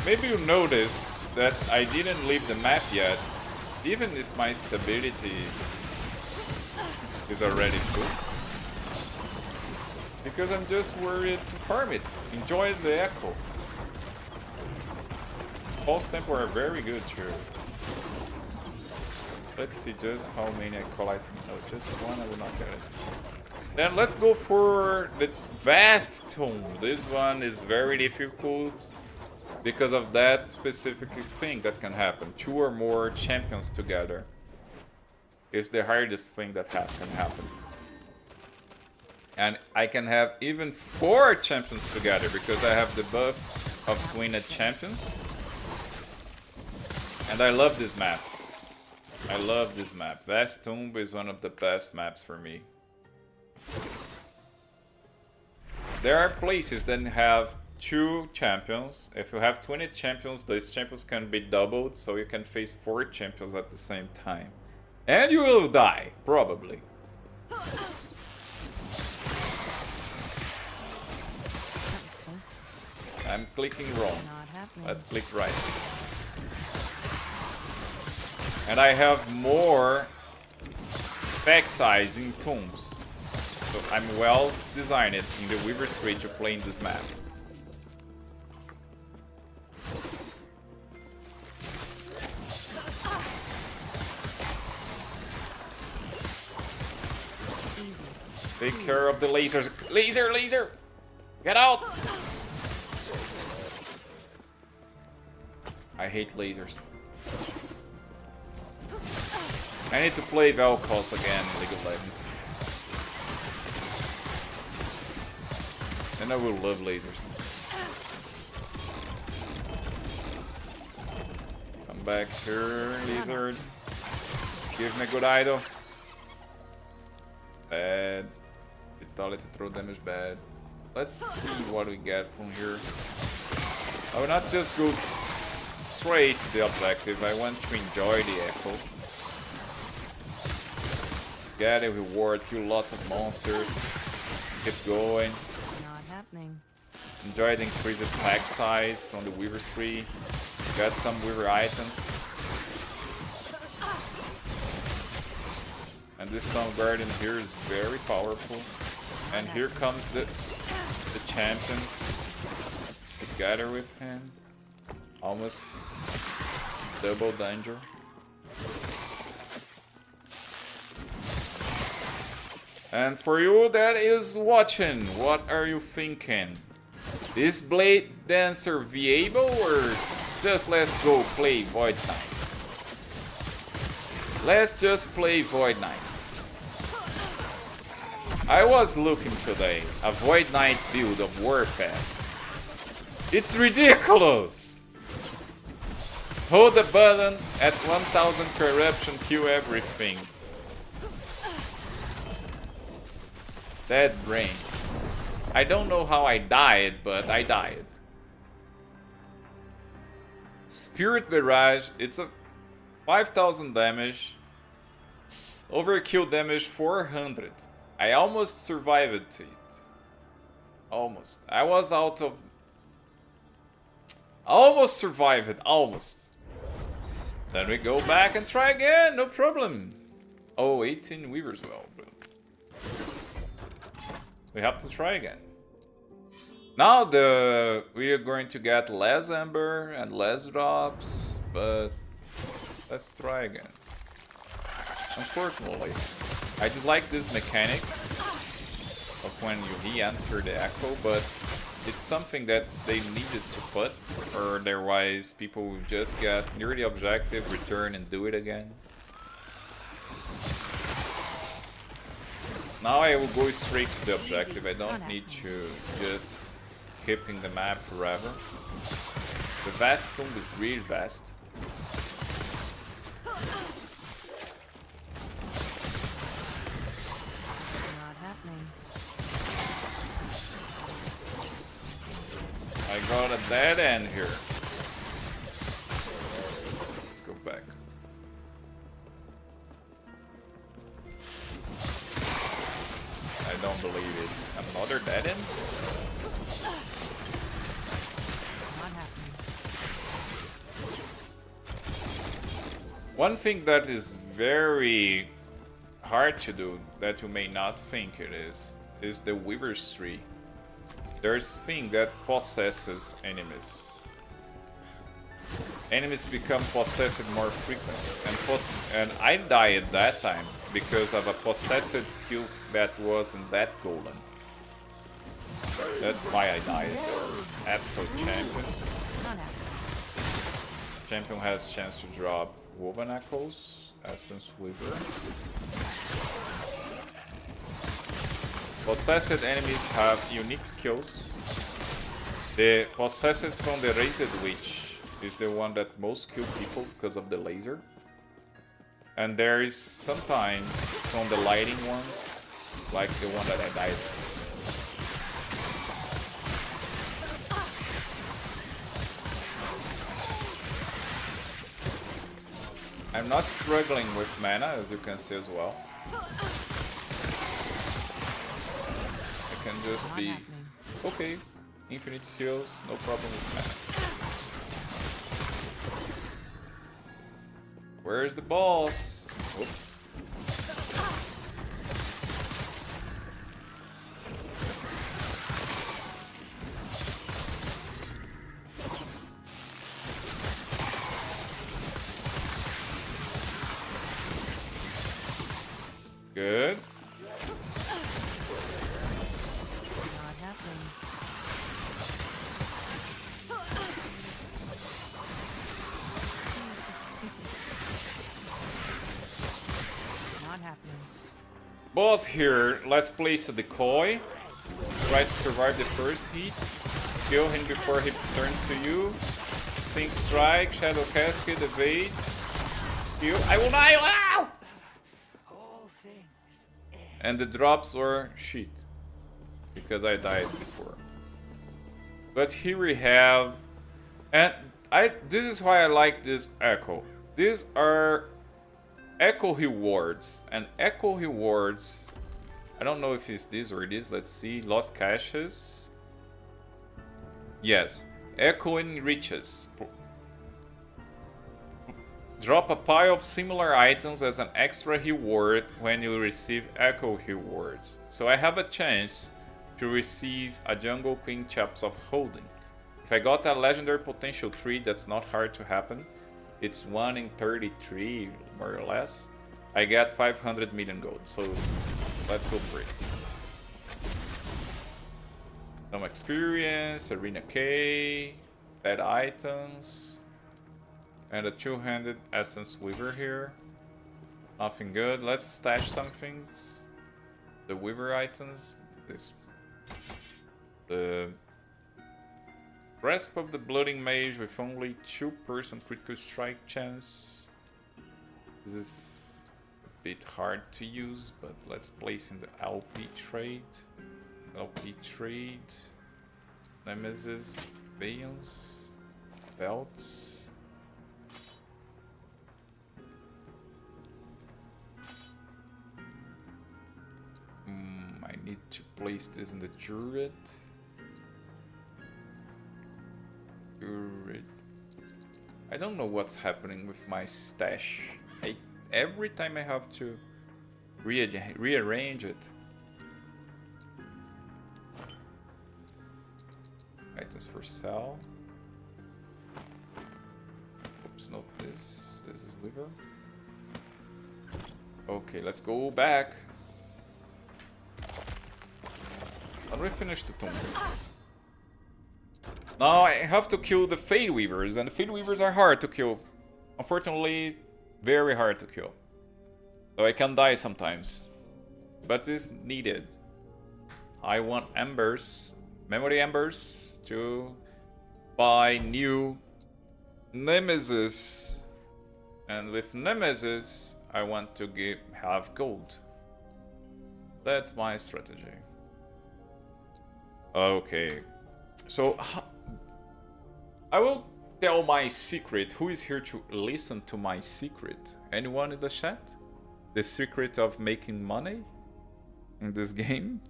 Maybe you notice that I didn't leave the map yet, even if my stability is already full. Because I'm just worried to farm it. Enjoy the echo. Pulse tempo are very good too. Let's see just how many I collect. No, just one, I will not get it. Then let's go for the vast tomb. This one is very difficult because of that specific thing that can happen. 2 or more champions together is the hardest thing that can happen. And I can have even 4 champions together because I have the buff of twined champions. And I love this map. I love this map. Vast Tomb is one of the best maps for me. There are places that have 2 champions. If you have 20 champions, those champions can be doubled, so you can face 4 champions at the same time. And you will die, probably. That was close. I'm clicking wrong. Not happening. Let's click right. And I have more pack size in tombs. So I'm well designed in the Weaver Street to play in this map. Easy. Take care of the lasers. Laser, laser! Get out! I hate lasers. I need to play Vel'Koz again in League of Legends. And I will love lasers. Come back here, lizard. Give me a good idol. Bad. Vitality, throw damage, bad. Let's see what we get from here. I will not just go straight to the objective. I want to enjoy the echo. Get a reward, kill lots of monsters. Keep going. Not happening. Enjoy the increased pack size from the Weaver tree. Get some Weaver items. And this Town Guardian here is very powerful. And here comes the champion. Together with him. Almost double danger. And for you that is watching, what are you thinking? Is Blade Dancer viable or just let's go play Void Knight? Let's just play Void Knight. I was looking today, a Void Knight build of Warpath. It's ridiculous! Hold the button at 1000 corruption, kill everything. Dead brain. I don't know how I died, but I died. Spirit Barrage, it's a 5000 damage. Overkill damage 400. I almost survived it. Almost. I was out of... Almost survived it, almost. Then we go back and try again, no problem. Oh, 18 Weavers well. We have to try again. Now we are going to get less Ember and less drops, but let's try again. Unfortunately, I dislike this mechanic of when you re-enter the Echo, but it's something that they needed to put, or otherwise people will just get near the objective, return and do it again. Now I will go straight to the objective. I don't need to just keep in the map forever. The vast tomb is really vast. Not happening. I got a dead end here. Let's go back. I don't believe it. Another dead end? Not happening. One thing that is very hard to do that you may not think it is the Weaver's Tree. There's thing that possesses enemies. Enemies become possessed more frequent, and I died that time because of a possessed skill that wasn't that golden. That's why I died. Absolute champion. Not happening. Champion has chance to drop Woven Echoes, Essence Weaver. Possessed enemies have unique skills. The possessed from the Raised Witch is the one that most kill people because of the laser. And there is sometimes from the lighting ones, like the one that I died. I'm not struggling with mana, as you can see as well. I can just Not be happening. okay. Infinite skills, no problem with mana. Where's the boss? Whoops. Good. Not happening. Not happening. Boss here, let's place a decoy. Try to survive the first hit. Kill him before he turns to you. Sync strike, shadow cascade, evade. Kill. I will die! Wow! All things And the drops were shit. Because I died before. But here we have... And this is why I like this Echo. These are Echo rewards. And Echo rewards... I don't know if it's this or it is. Let's see. Lost caches. Yes. Echoing riches. Drop a pile of similar items as an extra reward when you receive Echo rewards. So I have a chance to receive a Jungle Queen Chaps of Holding. If I got a legendary potential tree, that's not hard to happen. It's 1 in 33, more or less. I get 500 million gold, so let's go for it. Some experience, Arena K, bad items, and a two-handed Essence Weaver here. Nothing good. Let's stash some things. The Weaver items. The Grasp of the Blooding Mage with only 2% critical strike chance. This is a bit hard to use, but let's place in the LP trade. LP trade. Nemesis, Bales, Belts. I need to place this in the turret. I don't know what's happening with my stash. Every time I have to rearrange it. Items for sale. Oops, not this. This is Weaver. Okay, let's go back. How do we finish the tomb? Now I have to kill the Fade Weavers, and the Fade Weavers are hard to kill. Unfortunately, very hard to kill. So I can die sometimes. But it's needed. I want embers, memory embers, to buy new Nemesis. And with Nemesis, I want to have gold. That's my strategy. Okay. So I will tell my secret. Who is here to listen to my secret? Anyone in the chat? The secret of making money in this game?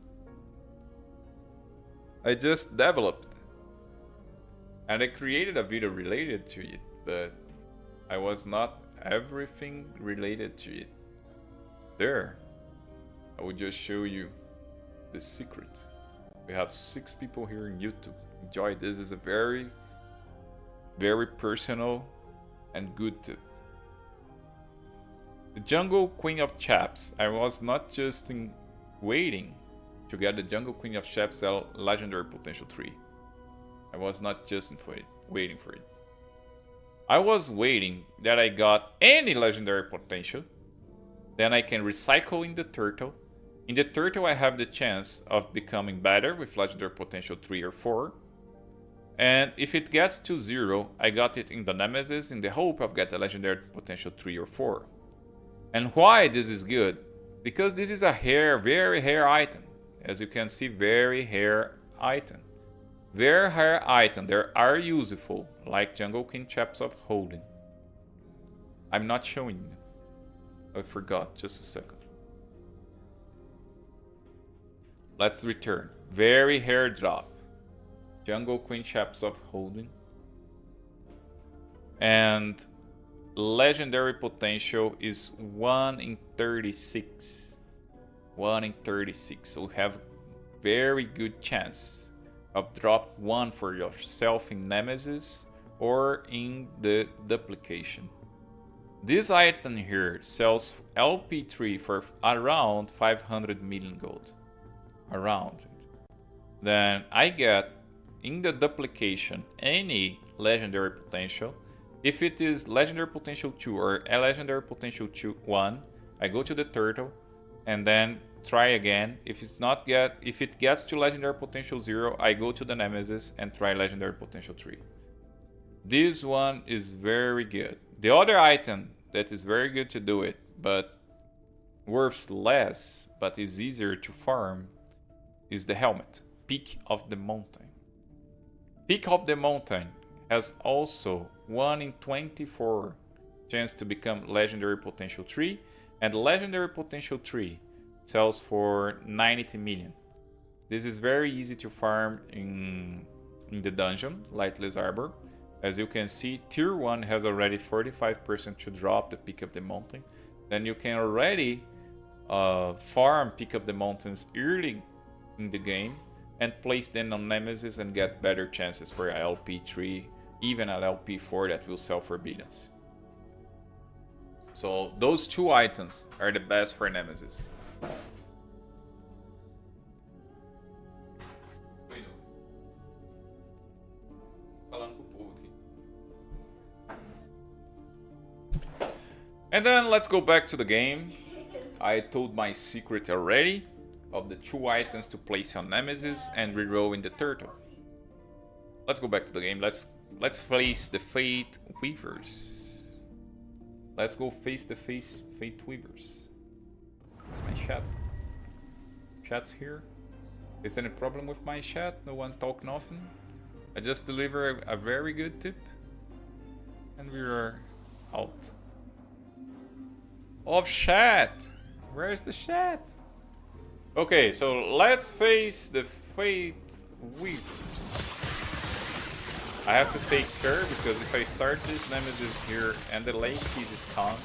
I just developed and I created a video related to it, but I was not everything related to it. There, I will just show you the secret. We have 6 people here in YouTube. Enjoy. This is a very personal and good tip. The Jungle Queen of Chaps. I was not just waiting to get the Jungle Queen of Chaps Legendary Potential 3. I was not just waiting for it. I was waiting that I got any Legendary Potential. Then I can recycle in the turtle. In the turtle I have the chance of becoming better with Legendary Potential 3 or 4. And if it gets to 0, I got it in the Nemesis in the hope of getting a Legendary Potential 3 or 4. And why this is good? Because this is a very rare item. As you can see, very rare item. Very rare item. They are useful, like Jungle King Chaps of Holding. I'm not showing you. I forgot, just a second. Let's return. Very rare drop. Jungle Queen Chaps of Holding. And legendary potential is 1 in 36. 1 in 36. So we have very good chance of drop 1 for yourself in Nemesis or in the duplication. This item here sells LP3 for around 500 million gold. Around it. Then I get in the duplication any legendary potential. If it is legendary potential 2 or a legendary potential 1, I go to the turtle and then try again. If it gets to legendary potential 0, I go to the Nemesis and try legendary potential 3. This one is very good. The other item that is very good to do it, but worth less, but is easier to farm, is the helmet. Peak of the Mountain. Peak of the Mountain has also 1 in 24 chance to become legendary potential 3, and legendary potential 3 sells for 90 million. This is very easy to farm in the dungeon, Lightless Arbor. As you can see, tier 1 has already 45% to drop the Peak of the Mountain. Then you can already farm Peak of the Mountains early in the game and place them on Nemesis and get better chances for LP3, even an LP4 that will sell for billions. So those 2 items are the best for Nemesis. And then let's go back to the game. I told my secret already of the 2 items to place on Nemesis and reroll in the turtle. Let's go back to the game. Let's face the Fate Weavers. Let's go face the Fate Weavers. Where's my chat? Chat's here. Is there any problem with my chat? No one talk nothing? I just deliver a very good tip. And we are out. Of chat! Where's the chat? Okay, so let's face the Fate Weavers. I have to take care because if I start this Nemesis here and the late piece is gone,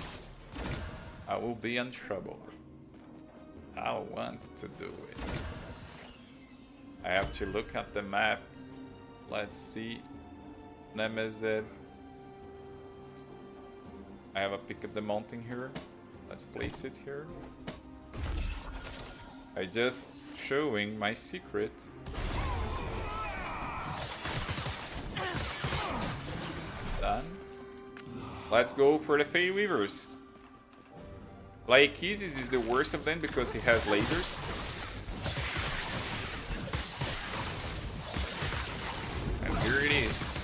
I will be in trouble. I want to do it. I have to look at the map. Let's see. Nemesis. I have a Peak of the Mountain here. Let's place it here. I just showing my secret. Done. Let's go for the Fate Weavers. Laikizis is the worst of them because he has lasers. And here it is.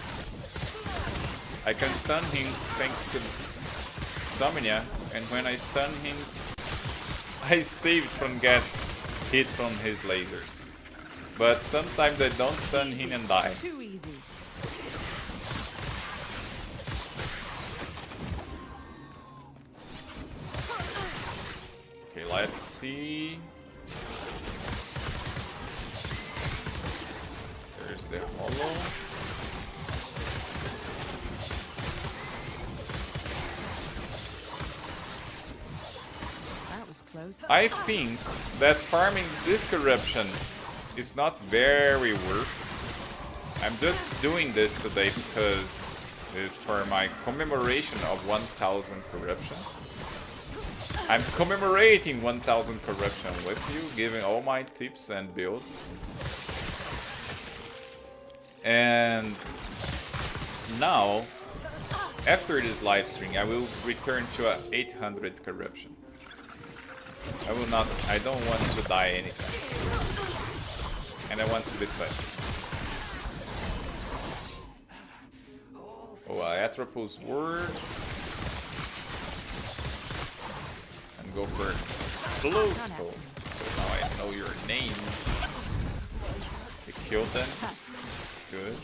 I can stun him thanks to Summonia, and when I stun him, I saved from get hit from his lasers. But sometimes I don't stun him and die. Too easy. see. There's the hollow. That was close. I think that farming this corruption is not very worth. I'm just doing this today because it's for my commemoration of 1000 corruption. I'm commemorating 1000 corruption with you, giving all my tips and builds. And now, after this live stream, I will return to a 800 corruption. I don't want to die anytime. And I want to be faster. Oh, Atropos word. And go for Pluto. So now I know your name. You killed them. Good.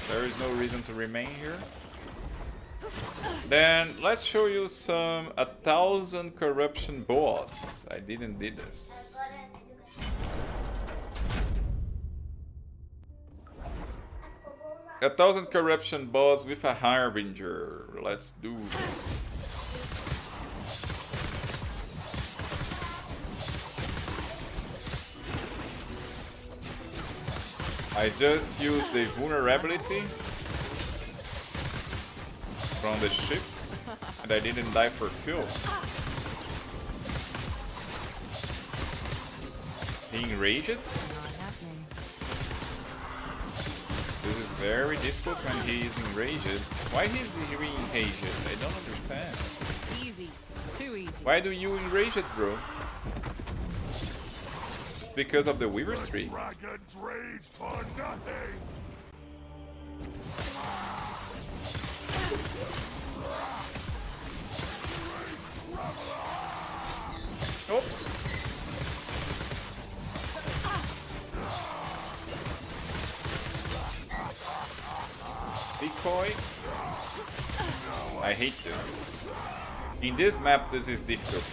There is no reason to remain here. Then let's show you some 1000 corruption boss. I didn't did this. A 1000 corruption boss with a harbinger. Let's do this. I just used the vulnerability from the ship, and I didn't die for fuel. Being raged? This is very difficult when he is enraged. Why is he enraged? I don't understand. Easy. Too easy. Why do you enrage it, bro? It's because of the Weaver's Tree. Dragon's rage for nothing. Oops. Decoy. I hate this. In this map, this is difficult.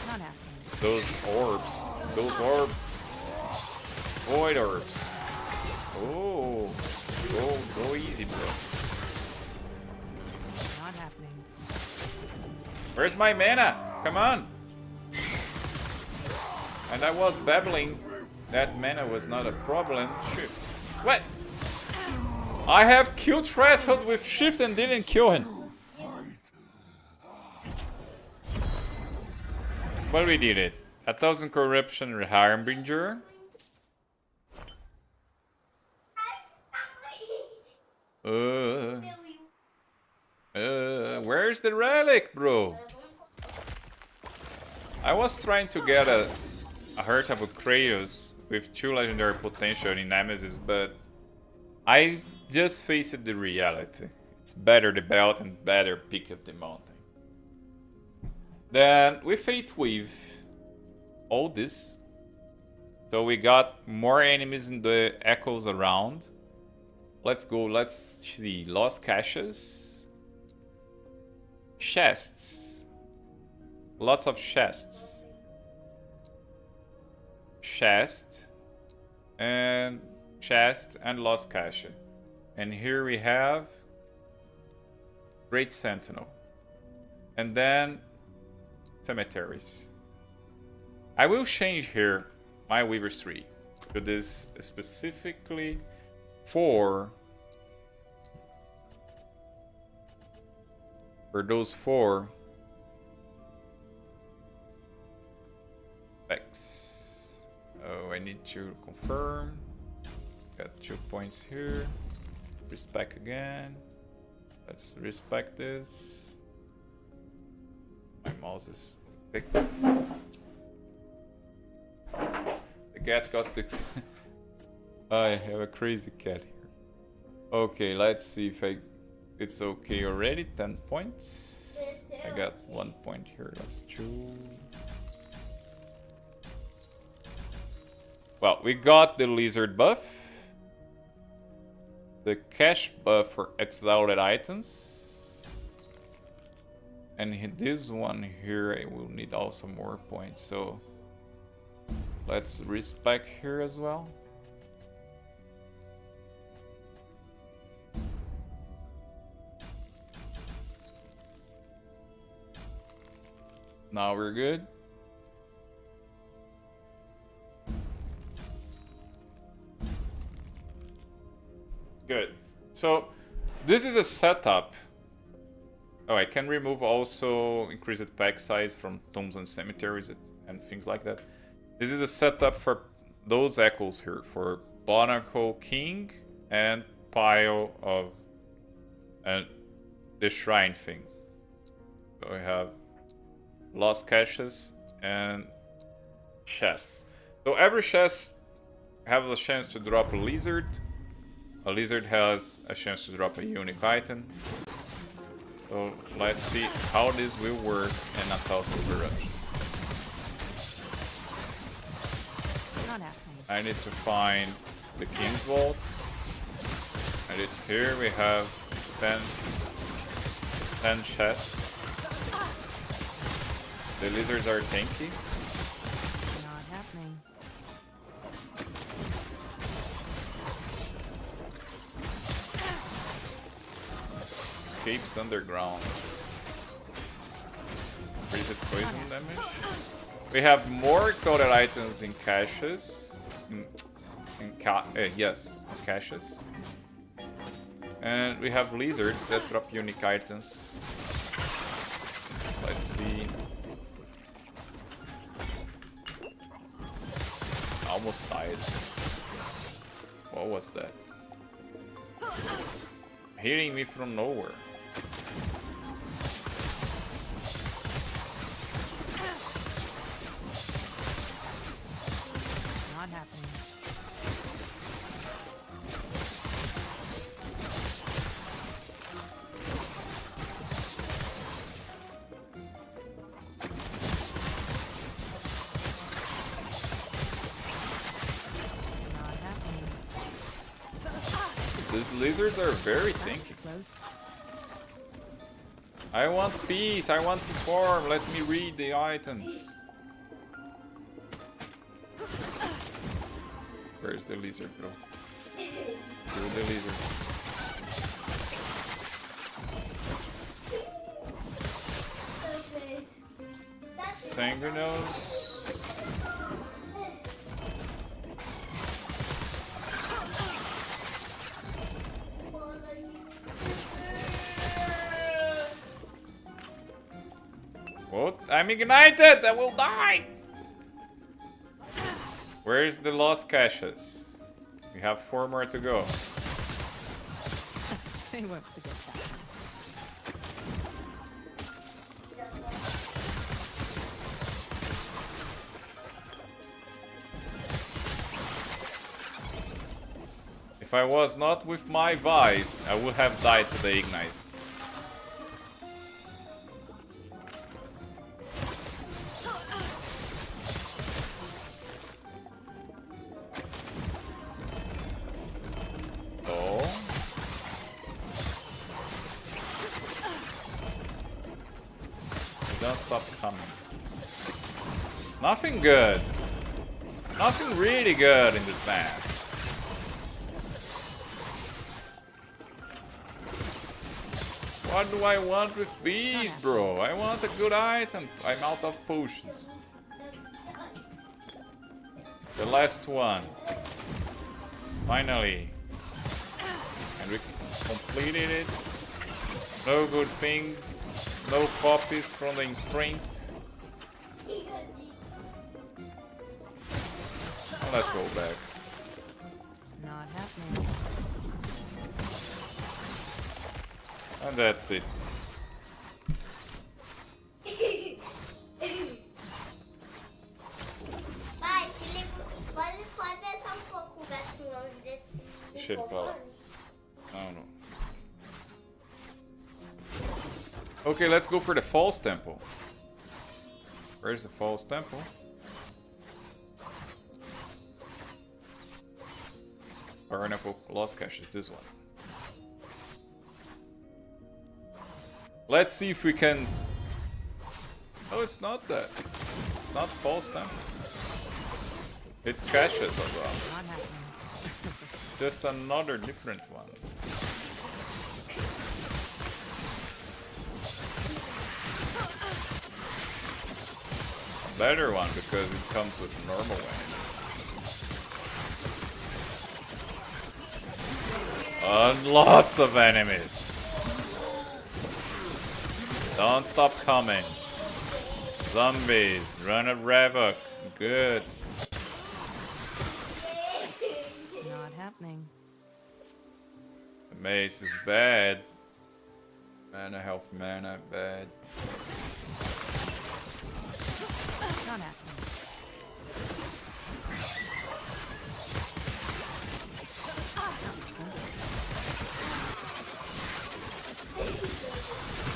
Not happening. Those orbs. Those orbs. Void orbs. Oh. Go easy, bro. Not happening. Where's my mana? Come on. And I was babbling. That mana was not a problem. Shoot. What? I have killed Threshold with shift and didn't kill him. But we did it. 1000 corruption harbinger. Where's the relic, bro? I was trying to get a Heart of Kratos with 2 legendary potential in Nemesis, but I just faced the reality. It's better the belt and better pick up the mountain. Then we fate with all this. So we got more enemies in the echoes around. Let's go, let's see. Lost caches. Chests. Lots of chests. Chest. And chest and lost cache. And here we have Great Sentinel. And then cemeteries. I will change here my Weaver's Tree to this specifically for those 4 specs. Oh, I need to confirm. Got 2 points here. Respec again. Let's respec this. My mouse is thick. The cat got the... I have a crazy cat here. Okay, let's see if it's okay already. 10 points. I got 1 point here. That's 2. Well, we got the lizard buff. The cash buff for exiled items. And this one here, I will need also more points. So let's respec here as well. Now we're good. Good. So this is a setup. Oh, I can remove also increased pack size from tombs and cemeteries and things like that. This is a setup for those echoes here, for Barnacle King and Pile of the Shrine thing. So we have Lost Caches and chests. So every chest has a chance to drop a lizard. A lizard has a chance to drop a unique item. So let's see how this will work in a Thousand Corruption. Not happening. I need to find the King's Vault. And it's here. We have 10 chests. The lizards are tanky. Not happening. Escapes underground. Increased poison damage. We have more exotic items in caches. Yes, caches. And we have lizards that drop unique items. Let's see. Almost died. What was that? Hitting me from nowhere. Not happening. Not happening. These lizards are very That's tanky. close. I want peace, I want to farm, let me read the items. Where's the lizard, bro? Kill the lizard. Sanguinose. What? I'm ignited! I will die! Where's the lost caches? We have 4 more to go. They won't forget that. If I was not with my vice, I would have died to the ignite. Don't stop coming. Nothing good. Nothing really good in this map. What do I want with these, bro? I want a good item. I'm out of potions. The last one. Finally. And we completed it. No good things. No copies from the imprint. And let's go back. Not happening. And that's it. Pai, te ligo. Pode deixar pouco o gato longe desse. Deixa ele pra lá. Não, não. Okay, let's go for the false temple. Where's the false temple? Barnacle Lost Cache is this one. Let's see if we can it's not that. It's not false temple. It's caches as well. Not happening. Just another different one. Better one because it comes with normal enemies. And lots of enemies. Don't stop coming. Zombies, run a Ravok. Good. Not happening. The mace is bad. Mana health, mana bad. Not happening.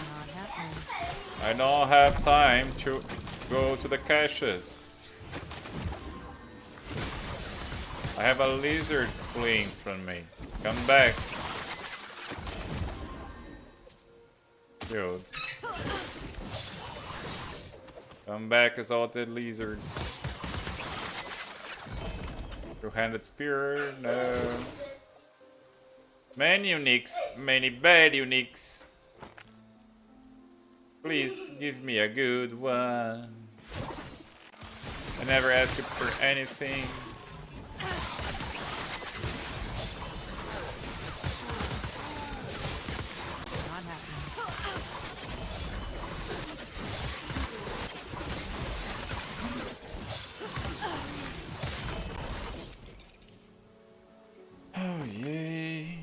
Not happening. I don't have time to go to the caches. I have a lizard fleeing from me. Come back. Dude. Come back, assaulted lizard. Two-handed spear, no. Many uniques, many bad uniques. Please give me a good one. I never asked for anything. Not happening. Oh yay.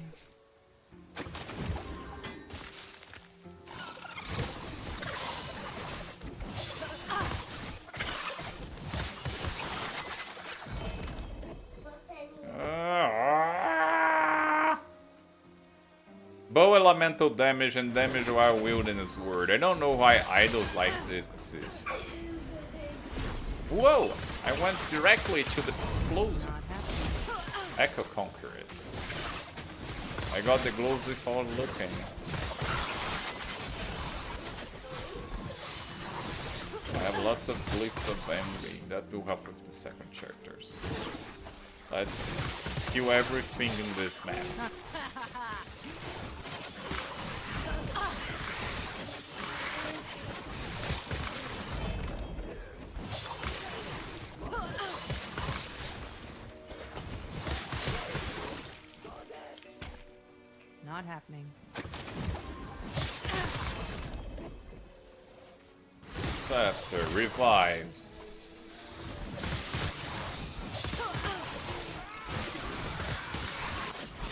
Bow elemental damage and damage while wielding a sword. I don't know why idols like this exist. Whoa! I went directly to the explosion. Not happening. Echo conquer it. I got the gloves without looking. I have lots of glyphs of envy that will help with the second chapters. Let's kill everything in this map. Not happening. Scepter revives.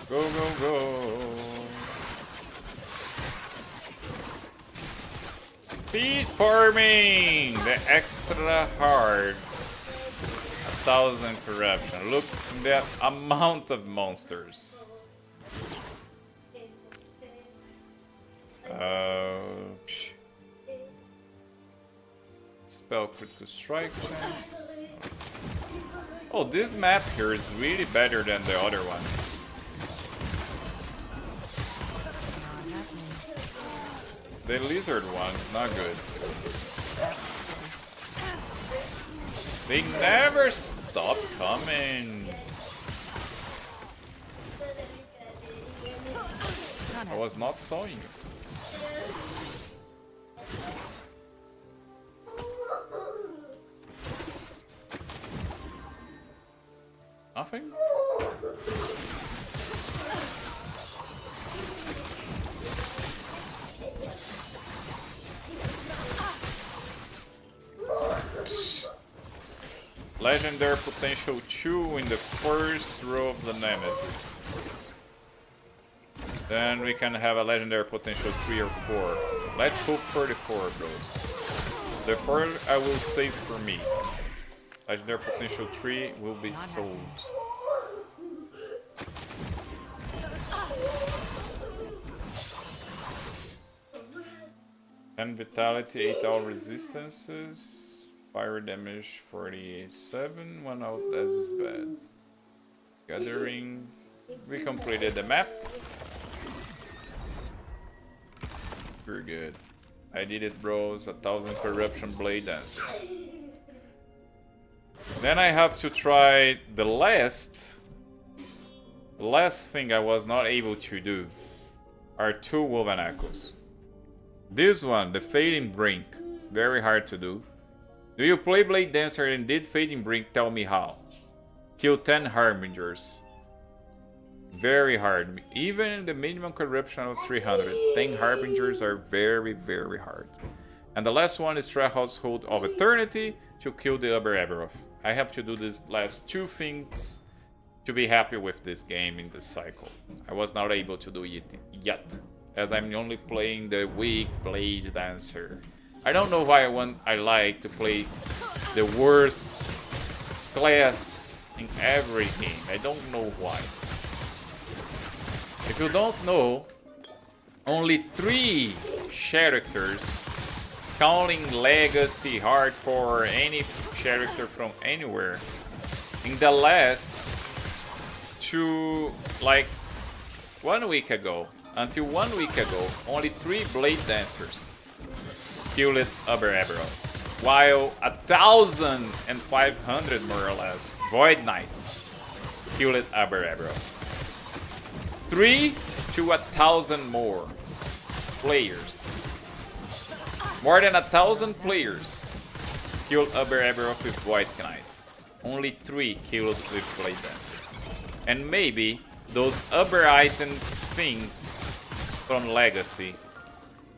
Go, go, go. Speed farming! The extra hard. 1,000 corruption. Look at that amount of monsters. Spell critical strike chance. Oh, this map here is really better than the other one. Not happening. The lizard one is not good. They never stop coming. I was not sawing you. Nothing? Legendary potential 2 in the first row of the Nemesis. Then we can have a legendary potential 3 or 4. Let's hope for the 4 bros. The 4 I will save for me. Legendary potential 3 will be sold. And vitality 8 all resistances. Fire damage 47. 1 out as is bad. Gathering. We completed the map. Very good. I did it, bros. 1,000 corruption blade dancer. Then I have to try the last thing I was not able to do are 2 woven echoes. This one, the fading brink, very hard to do. Do you play blade dancer and did fading brink? Tell me how. Kill 10 harbingers. Very hard. Even the minimum corruption of 300. 10 harbingers are very, very hard. And the last one is Household of Eternity to kill the Uber Aberoth. I have to do these last 2 things to be happy with this game in this cycle. I was not able to do it yet, as I'm only playing the weak blade dancer. I don't know why I like to play the worst class in every game. I don't know why. If you don't know, only 3 characters, counting legacy, hardcore, any character from anywhere, in the last like 1 week ago, until 1 week ago, only 3 blade dancers killed Uber Aberoth, while 1,500 more or less Void Knights killed Uber Aberoth. 3 to 1,000 more players, more than 1,000 players killed Uber Aberoth with Void Knights. Only 3 killed with Blade Dancer. And maybe those Uber item things from Legacy,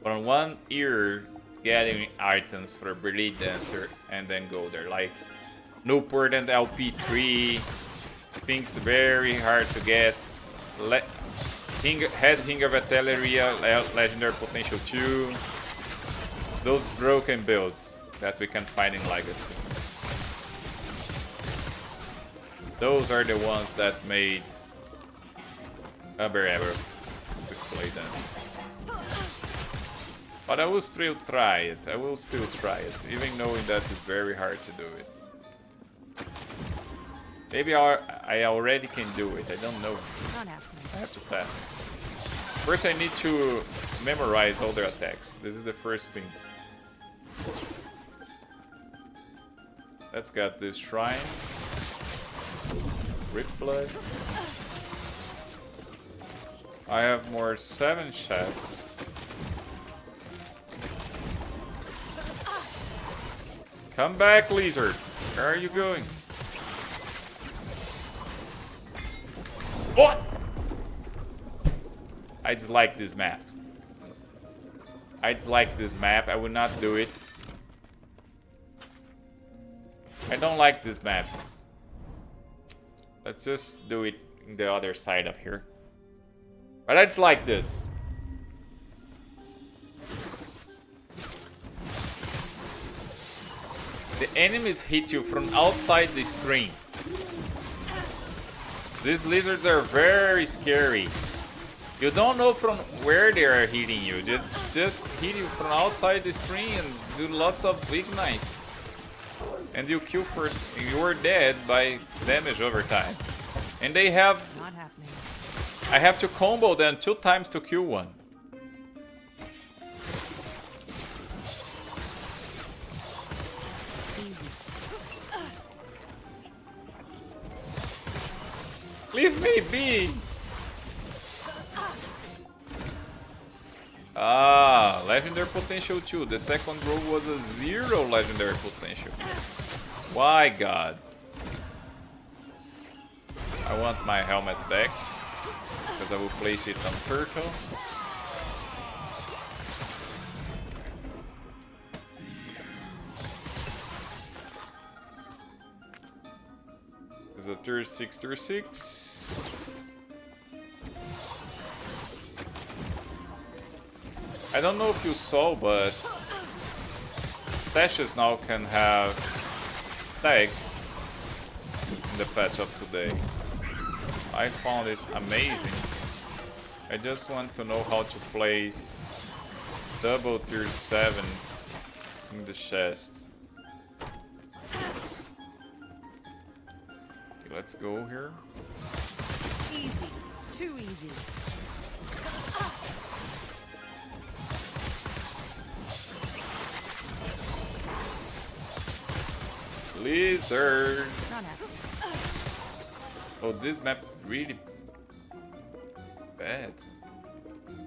from 1 year getting items for Blade Dancer and then go there, like Newport and LP3, things very hard to get. Head Hinger Vatelleria, Legendary Potential 2, those broken builds that we can find in Legacy. Those are the ones that made Uber Aberoth play them. But I will still try it. Even knowing that it's very hard to do it. Maybe I already can do it. I don't know. Not happening. I have to test. First, I need to memorize all their attacks. This is the first thing. Let's get this shrine. Rip blood. I have more 7 chests. Come back, lizard. Where are you going? What? I dislike this map. I would not do it. I don't like this map. Let's just do it in the other side of here. But I dislike this. The enemies hit you from outside the screen. These lizards are very scary. You don't know from where they are hitting you. They just hit you from outside the screen and do lots of ignite. And you kill for you're dead by damage over time. And they have Not happening. I have to combo them 2 times to kill one. Easy. Leave me be! Ah, legendary potential 2. The second row was a 0 legendary potential. Why, God? I want my helmet back, because I will place it on Turtle. There's a 36. I don't know if you saw, but stashes now can have tags in the patch of today. I found it amazing. I just want to know how to place double tier 7 in the chest. Okay, let's go here. Easy. Too easy. Lizards. Not happy. Oh, this map is really bad.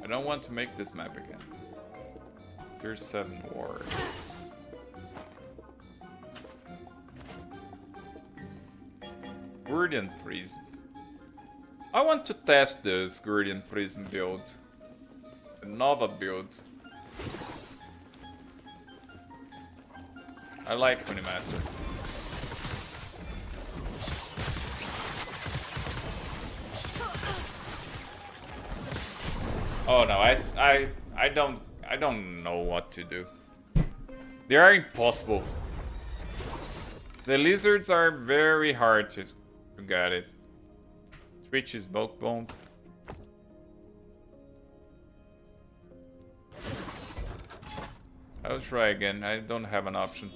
I don't want to make this map again. There's 7 ward. Guardian Prism. I want to test this Guardian Prism build. The Nova build. I like Honeymaster. Oh no, I don't know what to do. They are impossible. The lizards are very hard to get it. Twitch is smoke bomb. I'll try again. I don't have an option.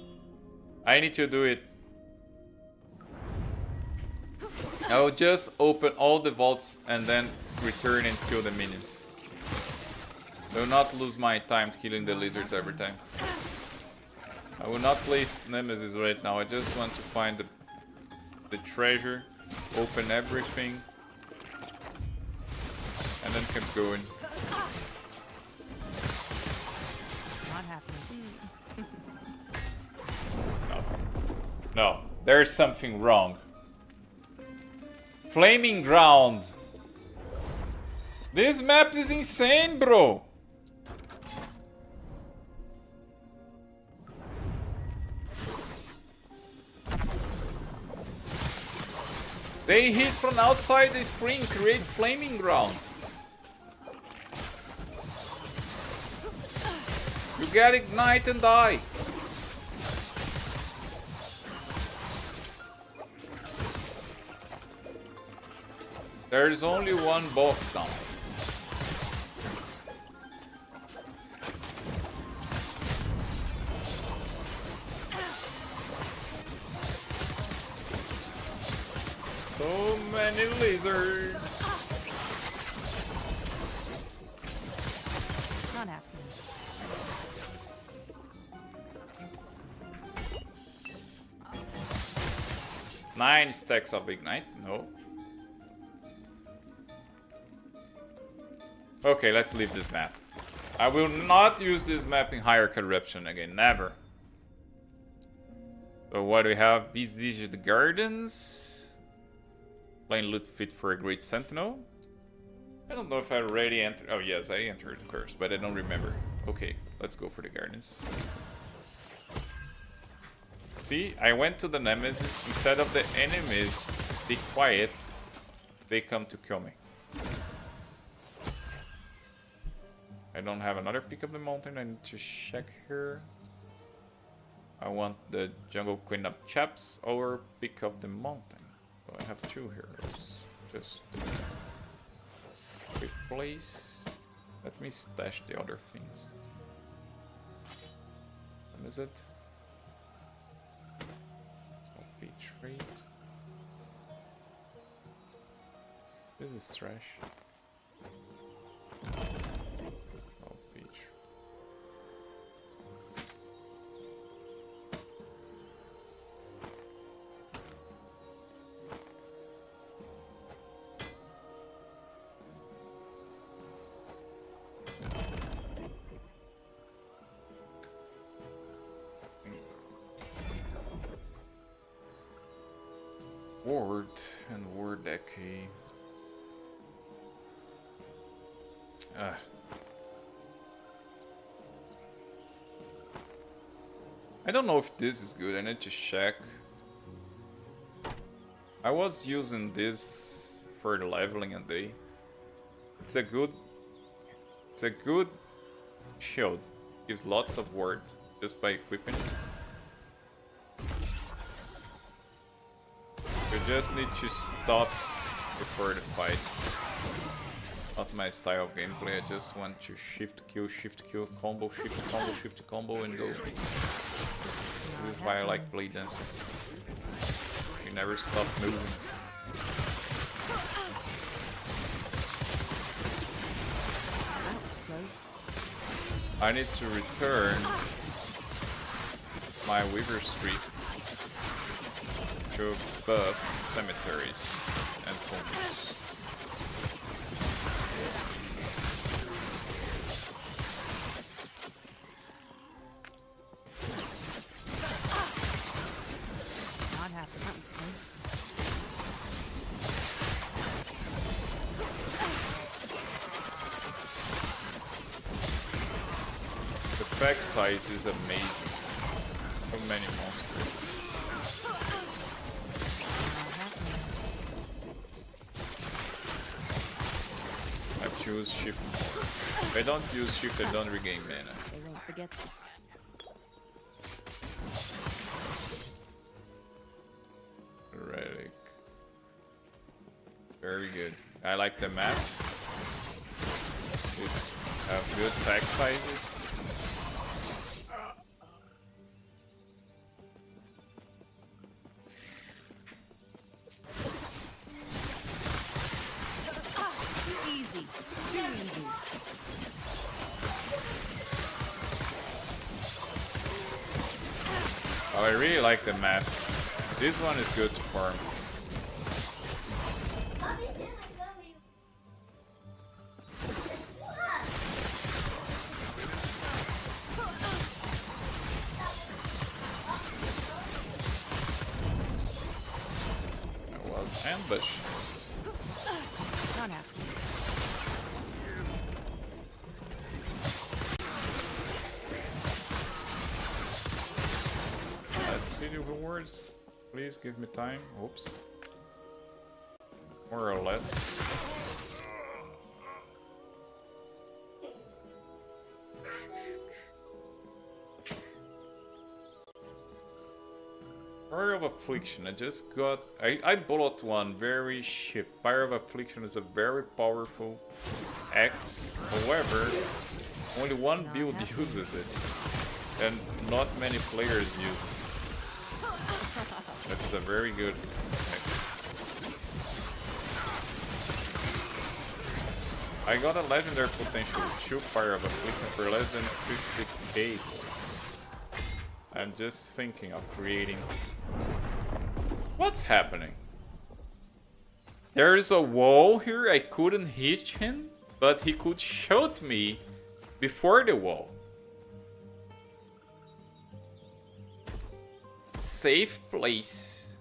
I need to do it. I'll just open all the vaults and then return and kill the minions. I will not lose my time killing the lizards every time. I will not place Nemesis right now. I just want to find the treasure, open everything, and then keep going. Not happening. No, there's something wrong. Flaming ground. This map is insane, bro. They hit from outside the screen, create flaming grounds. You get ignite and die. There is only one box down. So many lizards. Not happening. Nine stacks of ignite. No. Okay, let's leave this map. I will not use this map in higher corruption again. Never. So what do we have? These are the gardens. Plain loot fit for a great sentinel. I don't know if I already entered. Oh yes, I entered of course, but I don't remember. Okay, let's go for the gardens. See, I went to the Nemesis. Instead of the enemies be quiet, they come to kill me. I don't have another peak of the mountain. I need to check here. I want the jungle cleanup chaps or peak of the mountain. So I have 2 here. Let's just quick place. Let me stash the other things. What is it? Copy trade. This is trash. Ward and Ward Decay. I don't know if this is good. I need to check. I was using this for the leveling and day. It's a good shield. Gives lots of ward just by equipping it. You just need to stop before the fight. Not my style of gameplay, I just want to shift kill, combo, shift combo and go. This is why I like Blade Dancer. You never stop moving. That was close. I need to return my Weaver Street. to buff cemeteries and tombs. Not happening. That was close. The pack size is amazing. So many monsters. Not happening. I choose shift more. If I don't use shift, I don't regain mana. They won't forget that. Relic. Very good. I like the map. It's have good pack sizes. Too easy. Too easy. Oh, I really like the map. This one is good to farm. Bobby said like Bobby. It was ambush. Not happening. Let's see the rewards. Please give me time. Oops. More or less. Fire of Affliction. I just got. I bought one very cheap. Fire of Affliction is a very powerful axe. However, only one build uses it, and not many players use it. That's a very good axe. I got a legendary potential 2 Fire of Affliction for less than 50k. I'm just thinking of creating. What's happening? There is a wall here. I couldn't hit him, but he could shoot me before the wall. Safe place.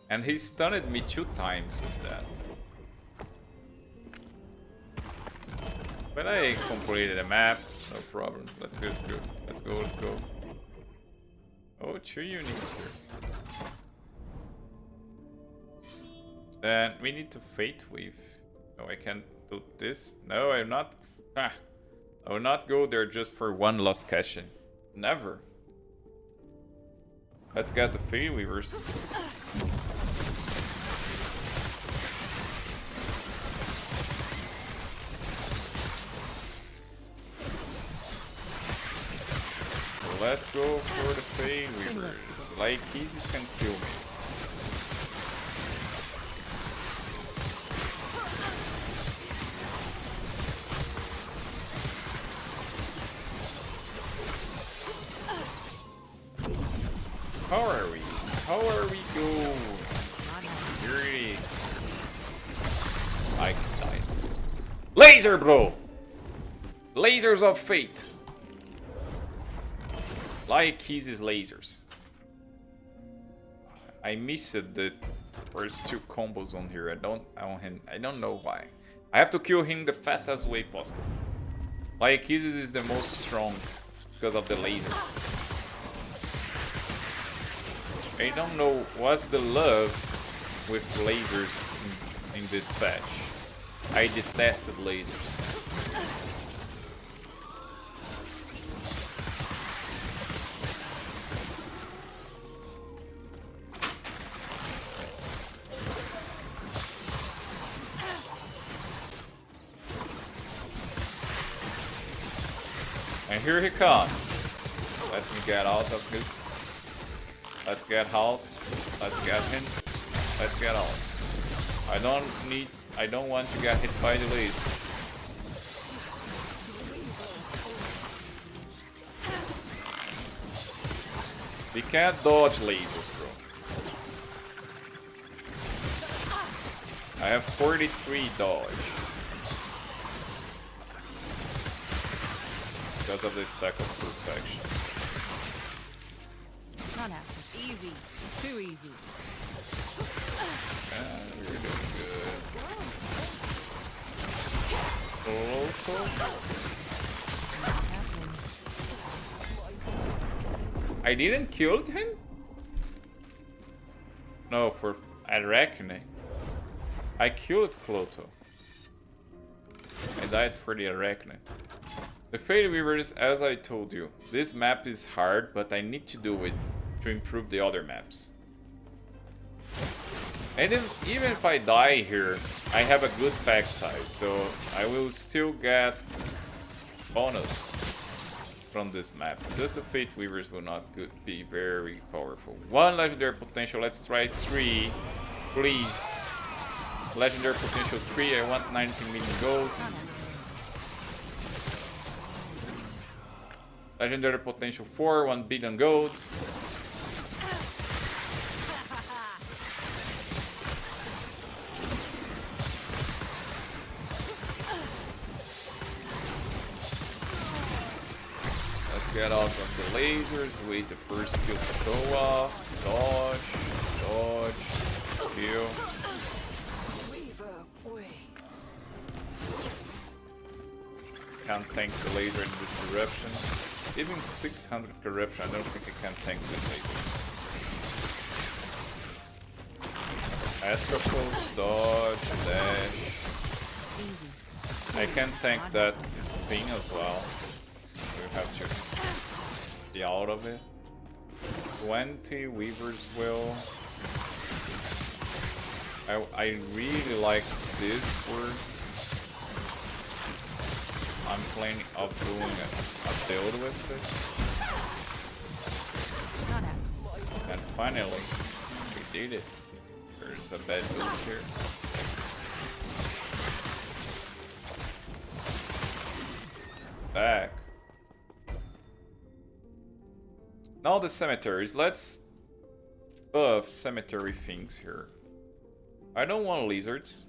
And he stunned me 2 times with that. But I completed the map, no problem. Let's just go. Let's go, let's go. Oh, 2 units here. Then we need to Fate Wave. No, I can't do this. No, I'm not. I will not go there just for one lost cash-in. Never. Let's get the Fate Weavers. Let's go for the Fate Weavers. Like, Keezus can kill me. How are we? How are we going? Here it is. I died. Laser, bro! Lasers of fate. Like his lasers. I missed the first 2 combos on here. I don't know why. I have to kill him the fastest way possible. Like his is the most strong because of the laser. I don't know what's the love with lasers in this patch. I detested lasers. And here he comes. Let me get out of this. Let's get out. Let's get him. Let's get out. I don't want to get hit by the laser. We can't dodge lasers, bro. have 43 dodge. Because of the stack of perfection. Not after. Easy. Too easy. And we're doing good. Local. Not happening. I didn't kill him? No, for Arachne. I killed Cloto. I died for the Arachne. The Fate Weavers, as I told you, this map is hard, but I need to do it to improve the other maps. And even if I die here, I have a good pack size, so I will still get bonus from this map. Just the Fate Weavers will not be very powerful. 1 legendary potential, let's try 3, please. Legendary potential 3, I want 19 million gold. Legendary potential 4, 1 billion gold. Let's get out of the lasers, wait the first skill to go off. Dodge, heal. Weaver, wait. Can't tank the laser in this corruption. Even 600 corruption, I don't think I can tank this laser. Astropulse, dodge, dash. Easy. I can tank that spin as well. We have to be out of it. 20 Weaver's Will. I really like this word. I'm planning of doing a build with this. Not happening. And finally, we did it. There's a bad build here. Back. Now the cemeteries. Let's buff cemetery things here. I don't want lizards.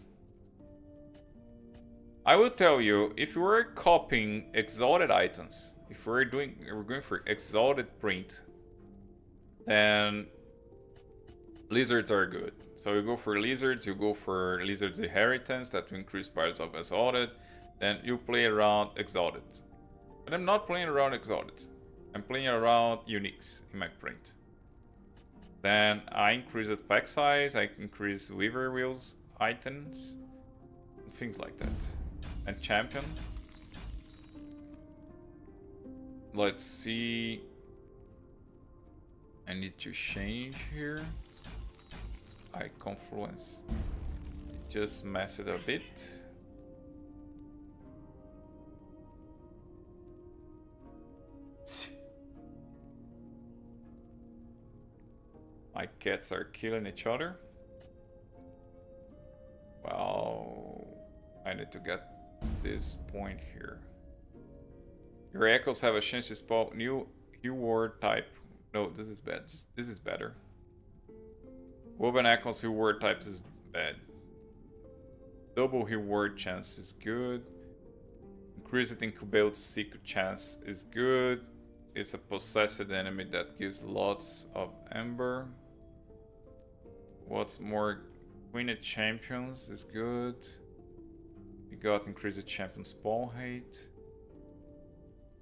I will tell you, if you are copying exalted items, if we're going for exalted print, then lizards are good. So you go for lizards, you go for lizards inheritance that will increase parts of exalted, then you play around exalted. But I'm not playing around exalted. I'm playing around uniques in my print. Then I increase the pack size, I increase Weaver Wheels items, and things like that. And champion. Let's see. I need to change here. I confluence. Just mess it a bit. My cats are killing each other. Well, I need to get this point here. Your echoes have a chance to spawn new word type. No, this is bad. This is better. Woven echoes heal word types is bad. Double heal word chance is good. Increased incubate secret chance is good. It's a possessed enemy that gives lots of ember. What's more, Queen of Champions is good. We got increased champion spawn rate.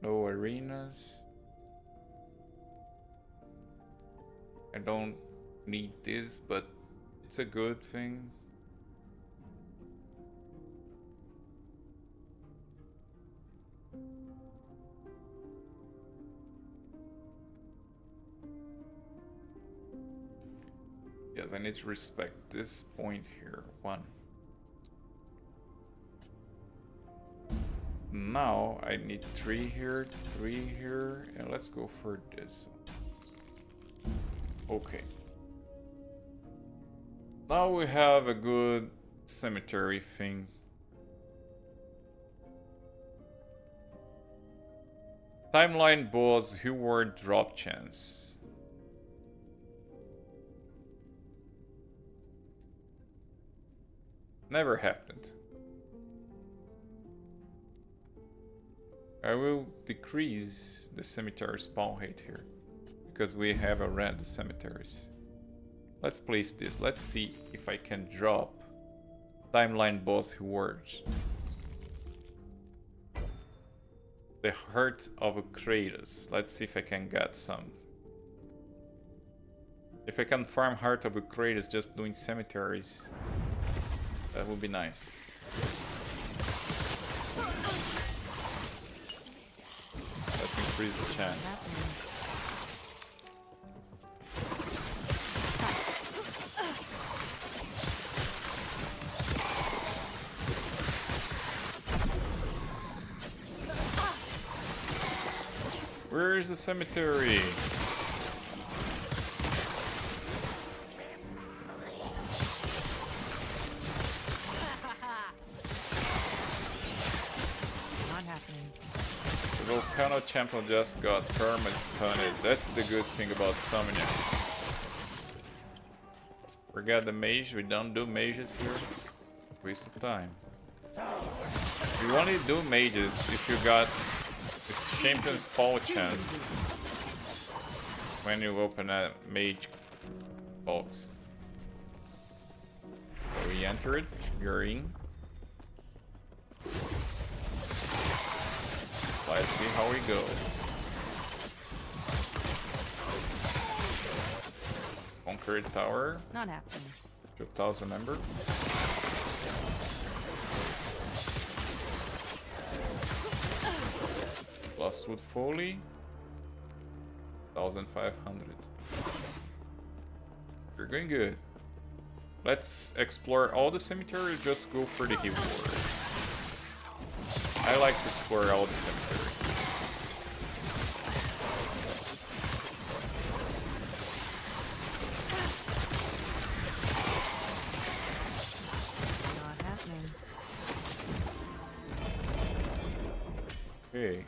No arenas. I don't need this, but it's a good thing. Yes, I need to respect this point here. 1. Now I need 3 here, 3 here, and let's go for this. Okay. Now we have a good cemetery thing. Timeline boss reward drop chance. Never happened. I will decrease the cemetery spawn rate here because we have already the cemeteries. Let's place this. Let's see if I can drop timeline boss rewards. The Heart of Kratos. Let's see if I can get some. If I can farm Heart of Kratos just doing cemeteries, that would be nice. Let's increase the chance. Where is the cemetery? Not happening. The Volcano Champion just got perma-stunned. That's the good thing about summoning. Forget the mage, we don't do mages here. Waste of time. You only do mages if you got this champion's fall chance when you open a mage box. So we enter it, you're in. Let's see how we go. Conquered Tower, Not happening. 2000 member. Lostwood Foley, 1500. You're going good. Let's explore all the cemeteries, just go for the reward. I like to explore all the cemeteries. Not happening. Okay.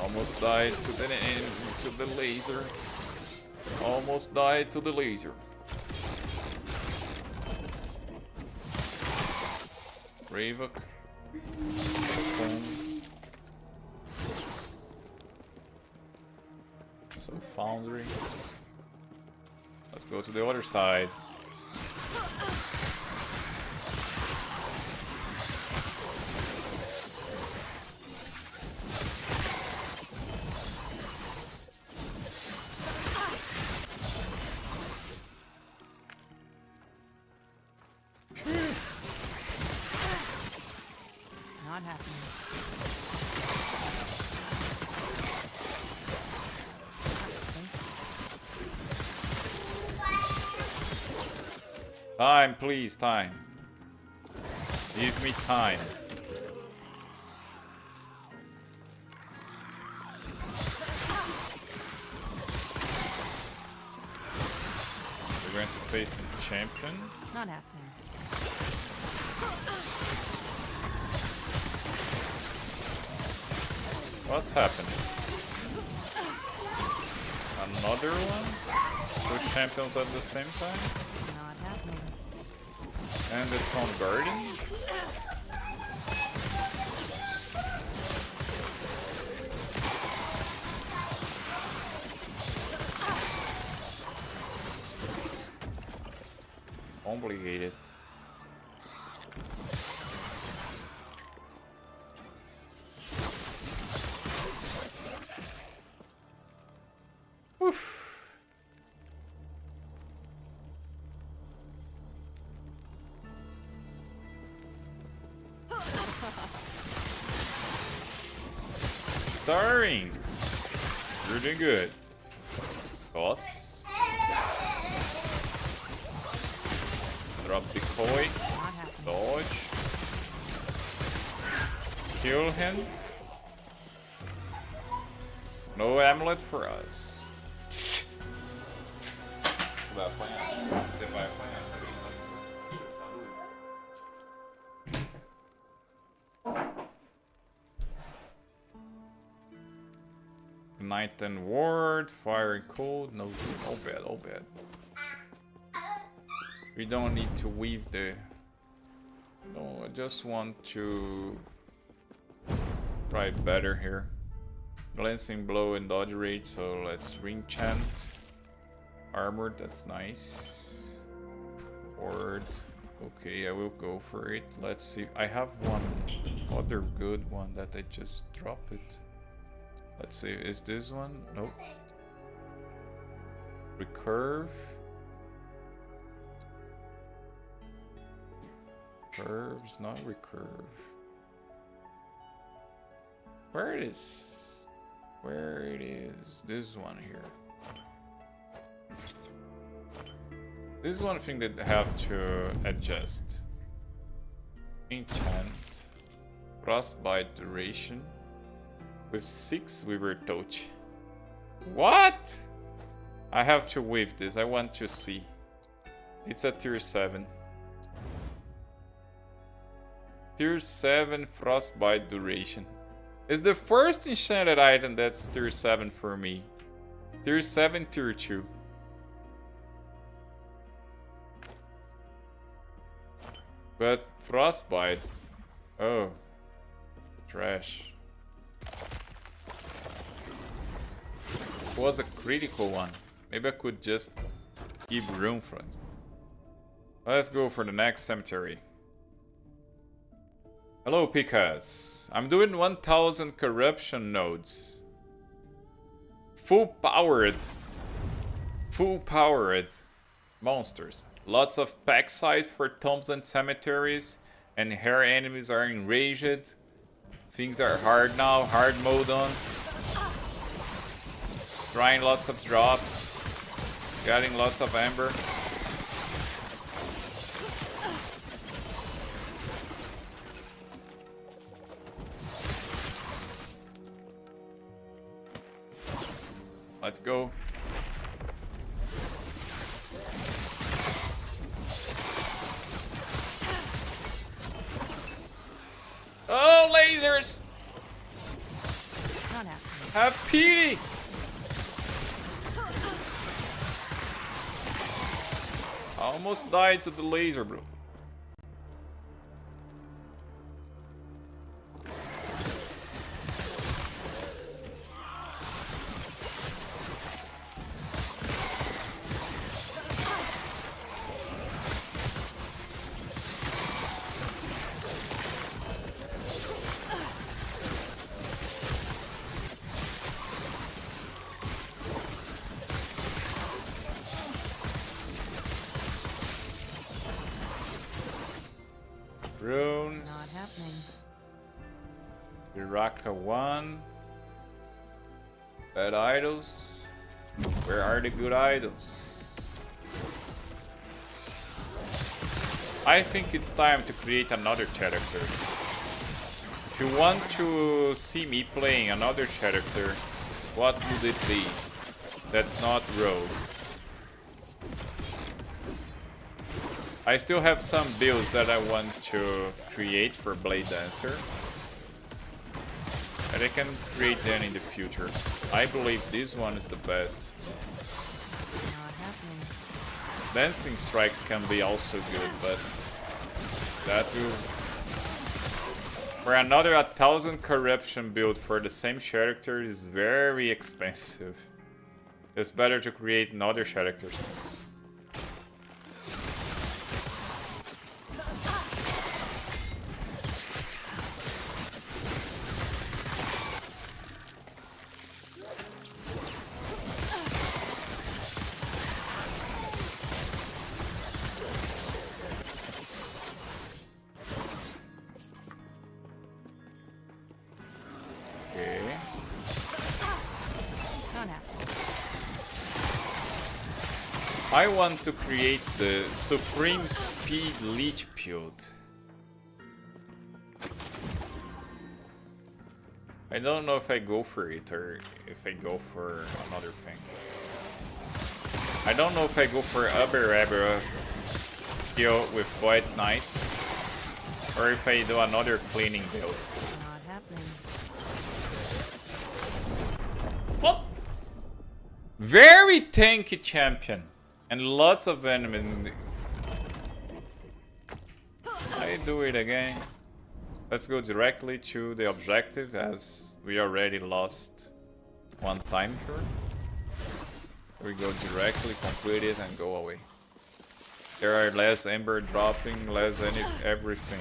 Almost died to the laser. Almost died to the laser. Ravok. Some foundry. Let's go to the other side. Not happening. Time, please, time. Give me time. We're going to face the champion. Not happening. What's happening? Another one? Two champions at the same time? Not happening. And the Tom Garden? Obligated. Oof. Starring. You're doing good. Boss. Drop decoy. Not happening. Dodge. Kill him. No amulet for us. Vai apanhar. Você vai apanhar. Night and Ward, Fire and Cold. No, all bad, all bad. We don't need to weave the... No, I just want to try better here. Glancing Blow and Dodge Rate, so let's re-enchant. Armored, that's nice. Ward. Okay, I will go for it. Let's see. I have one other good one that I just dropped it. Let's see. Is this one? Nope. Recurve. Curves, not recurve. Where it is? Where it is? This one here. This is one thing that I have to adjust. Enchant. Frostbite duration. With 6 Weaver Touch. What? I have to weave this. I want to see. It's at tier 7. Tier 7 Frostbite duration. It's the first enchanted item that's tier 7 for me. Tier 7, tier 2. But Frostbite, oh, trash. It was a critical one. Maybe I could just give room for it. Let's go for the next cemetery. Hello, Pikas. I'm doing 1000 corruption nodes. Full powered monsters. Lots of pack size for tombs and cemeteries, and hair enemies are enraged. Things are hard now, hard mode on. Trying lots of drops, getting lots of amber. Let's go. Oh, lasers! Not happening. Have pity! I almost died to the laser, bro. Runes. Not happening. Iraka 1. Bad idols. Where are the good idols? I think it's time to create another character. If you want to see me playing another character, what would it be? That's not Rogue. I still have some builds that I want to create for Blade Dancer. And I can create them in the future. I believe this one is the best. Not happening. Dancing Strikes can be also good, but that will... For another 1000 corruption build for the same character is very expensive. It's better to create other characters. I want to create the Supreme Speed Leech build. I don't know if I go for it or if I go for another thing. I don't know if I go for Abra skill with Void Knight or if I do another cleaning build. Not happening. What? Very tanky champion. And lots of enemies. I do it again. Let's go directly to the objective as we already lost one time here. We go directly, complete it, and go away. There are less ember dropping, less everything.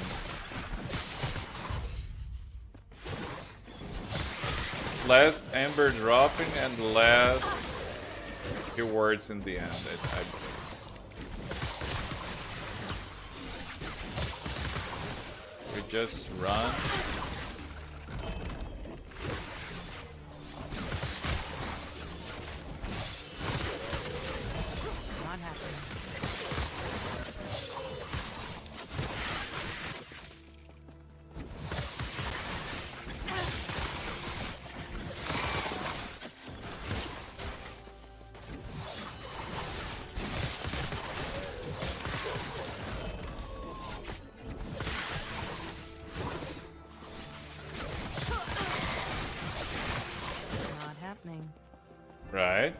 It's less ember dropping and less rewards in the end, I believe. We just run. Not happening. Not happening. Right.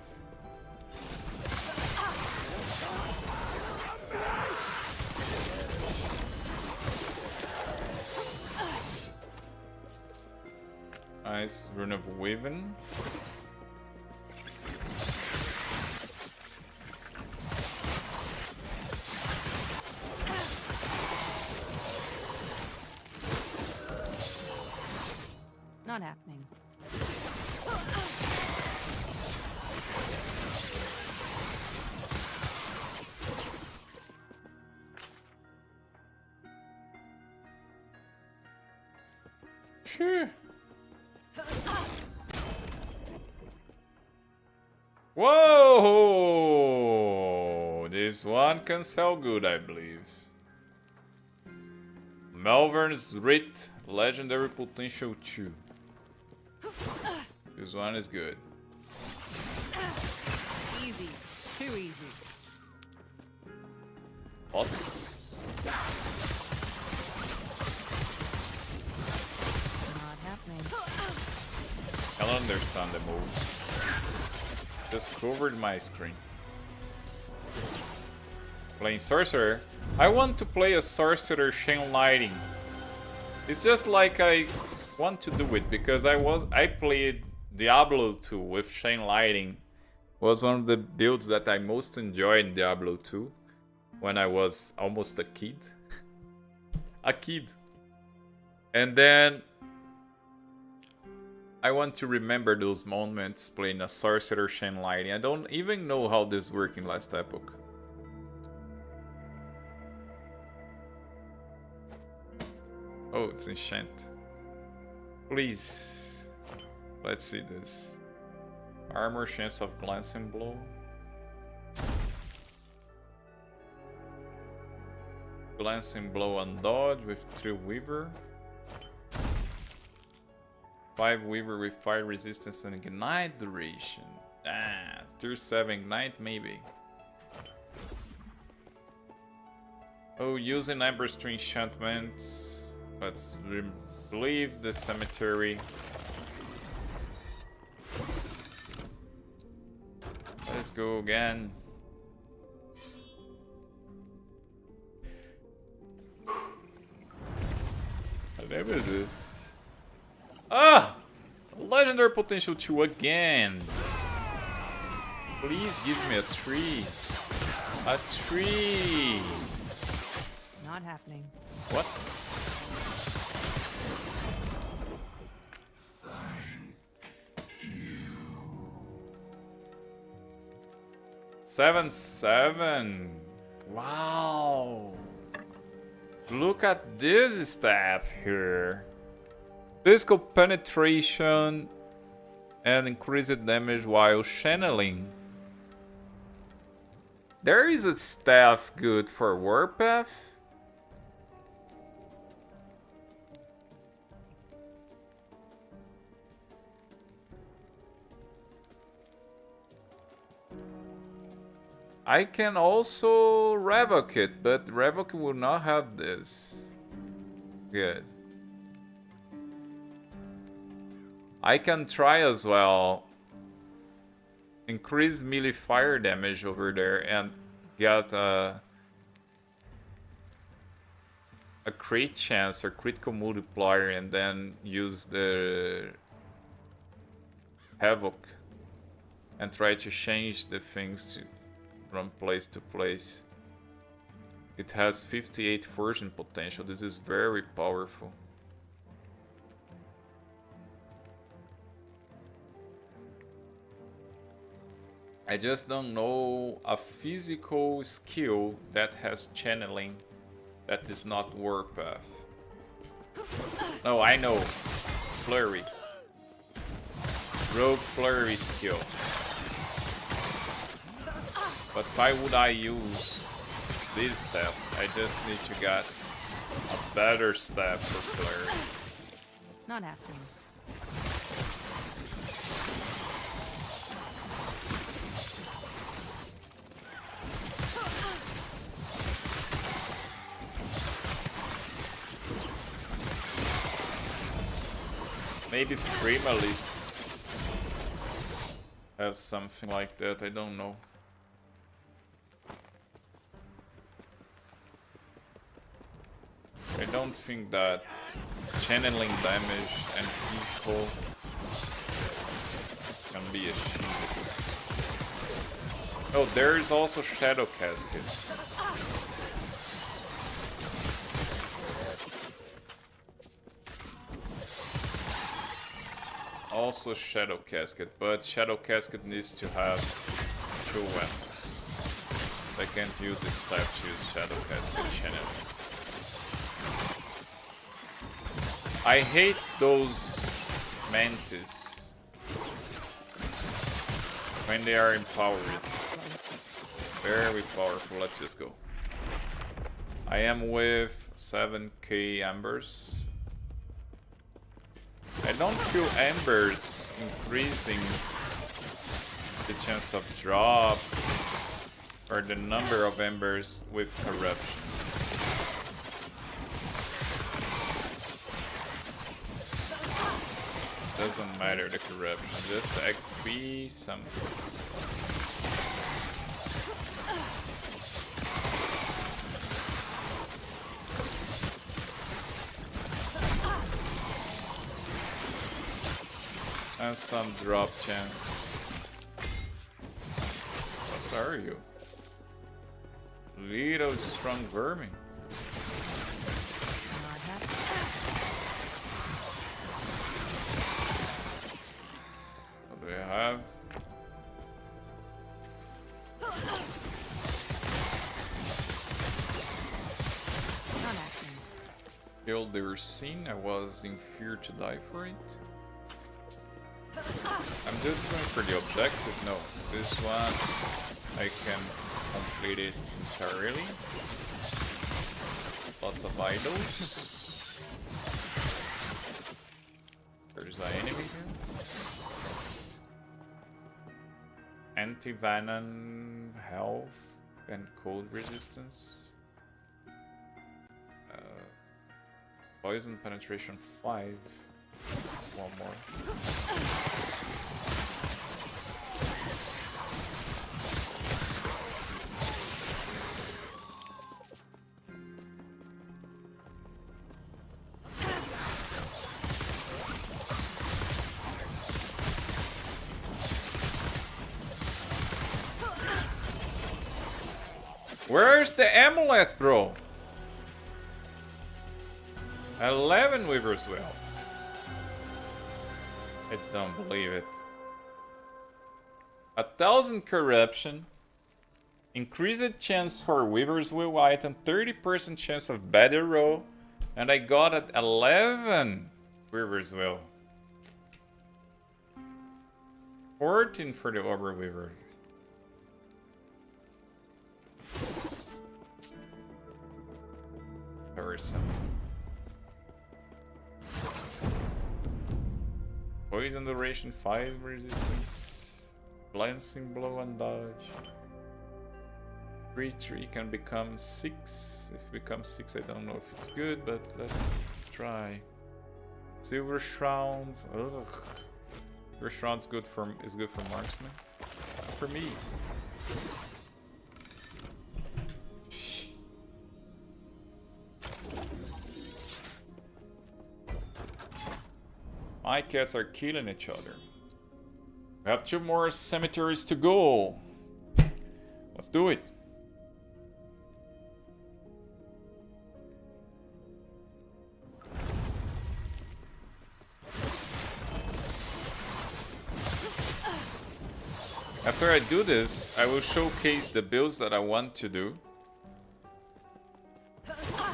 Nice rune of weaving. Not happening. Phew. Whoa! This one can sell good, I believe. Malvern's Writ, Legendary Potential 2. This one is good. Easy. Too easy. Boss. Not happening. I don't understand the move. Just covered my screen. Playing Sorcerer. I want to play a Sorcerer Chain Lighting. It's just like I want to do it because I played Diablo 2 with Chain Lighting. Was one of the builds that I most enjoyed in Diablo 2 when I was almost a kid. A kid. And then I want to remember those moments playing a Sorcerer Chain Lighting. I don't even know how this worked in last epoch. Oh, it's enchant. Please. Let's see this. Armor, chance of glancing blow. Glancing blow on dodge with 3 weaver. 5 weaver with fire resistance and ignite duration. Ah, through 7 ignite maybe. Oh, using embers to enchantments. Let's leave the cemetery. Let's go again. What name is this? Ah! Legendary Potential 2 again. Please give me a tree. A tree. Not happening. What? Seven. Wow. Look at this staff here. Physical penetration and increased damage while channeling. There is a staff good for Warpath. I can also revoke it, but revoke will not have this. Good. I can try as well increase melee fire damage over there and get a crit chance or critical multiplier, and then use the Havoc and try to change the things from place to place. It has 58 version potential. This is very powerful. I just don't know a physical skill that has channeling that is not Warpath. No, I know. Flurry. Rogue Flurry skill. But why would I use this step? I just need to get a better step for Flurry. Not happening. Maybe Primalists have something like that, I don't know. I don't think that channeling damage and physical can be achieved. Oh, there is also Shadow Casket. Also Shadow Casket, but Shadow Casket needs to have 2 weapons. I can't use this type to use Shadow Casket channel. I hate those mantis when they are empowered. Very powerful. Let's just go. I am with 7k embers. I don't feel embers increasing the chance of drop or the number of embers with corruption. Doesn't matter the corruption, just the XP, something. And some drop chance. What are you? Little strong vermin. Not happening. What do we have? Not happening. Killed their scene. I was in fear to die for it. I'm just going for the objective. No, this one I can complete it entirely. Lots of idols. There's an enemy here. Anti-venom, health, and cold resistance. Poison penetration 5. One more. Where's the amulet, bro? 11 Weaver's Well. I don't believe it. 1000 corruption. Increased chance for Weaver's Will item. 30% chance of better roll. And I got at 11 Weaver's Will. 14 for the Overweaver. Poison duration 5 resistance. Glancing blow and dodge. 3/3 can become 6. If it becomes 6, I don't know if it's good, but let's try. Silver Shroud. Ugh. Silver Shroud is good for marksman. for me. My cats are killing each other. We have 2 more cemeteries to go. Let's do it. After I do this, I will showcase the builds that I want to do.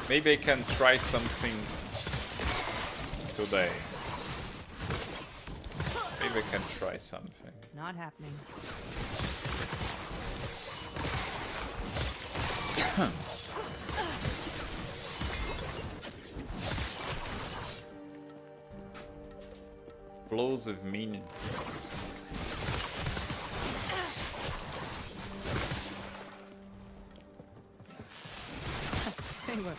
Maybe I can try something today. Maybe I can try something. Not happening. Explosive minion. Anyway.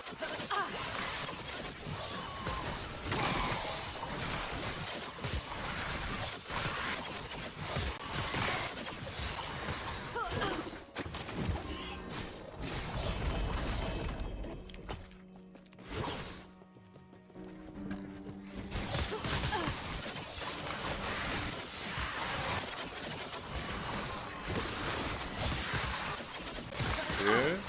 Good.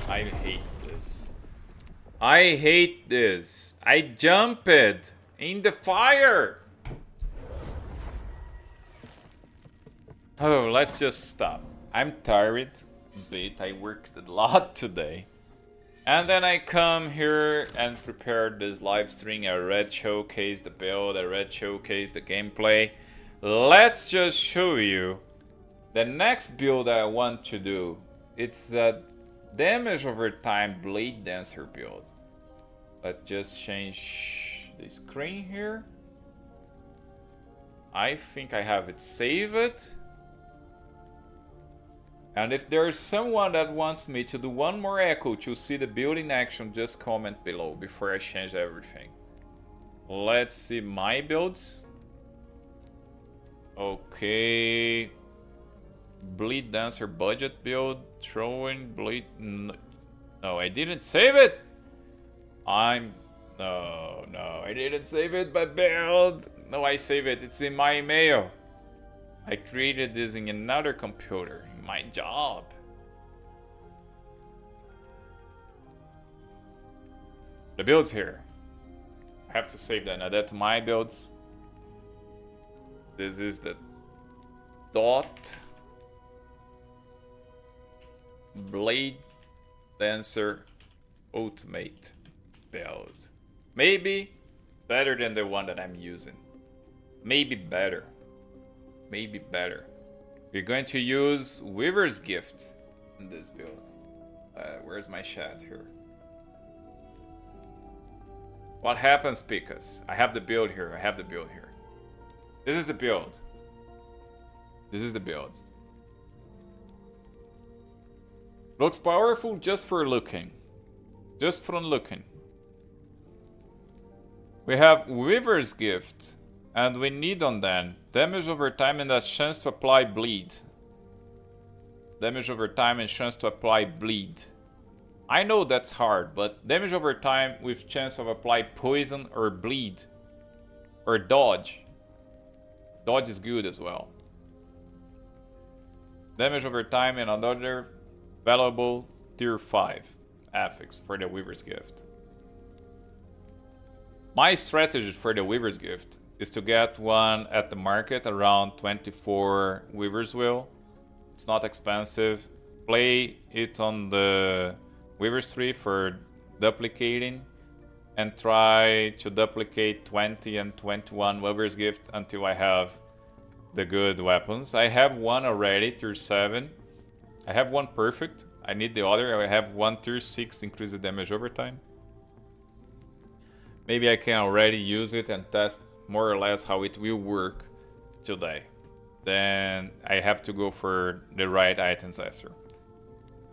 I hate this. I hate this. I jumped in the fire. Oh, let's just stop. I'm tired a bit. I worked a lot today. And then I come here and prepare this live stream. I read showcase the build. I read showcase the gameplay. Let's just show you the next build I want to do. It's a damage over time Blade Dancer build. Let's just change the screen here. I think I have it saved. And if there's someone that wants me to do one more echo to see the build in action, just comment below before I change everything. Let's see my builds. Okay. Bleed Dancer budget build. Throwing bleed. No, I didn't save it. No, I didn't save it by build. No, I save it. It's in my email. I created this in another computer. In my job. The build's here. I have to save that. Now that's my builds. This is the dot. Blade Dancer Ultimate build. Maybe better than the one that I'm using. Maybe better. Maybe better. We're going to use Weaver's Gift in this build. Where's my chat here? What happens, Picas? I have the build here. I have the build here. This is the build. This is the build. Looks powerful just for looking. Just from looking. We have Weaver's Gift. And we need on them damage over time and a chance to apply bleed. Damage over time and chance to apply bleed. I know that's hard, but damage over time with chance of apply poison or bleed. Or dodge. Dodge is good as well. Damage over time and another valuable tier 5 affix for the Weaver's Gift. My strategy for the Weaver's Gift is to get one at the market around 24 Weaver's Will. It's not expensive. Play it on the Weaver's tree for duplicating and try to duplicate 20 and 21 Weaver's Gift until I have the good weapons. I have one already, tier 7. I have one perfect. I need the other. I have one tier 6 increase the damage over time. Maybe I can already use it and test more or less how it will work today. Then I have to go for the right items after.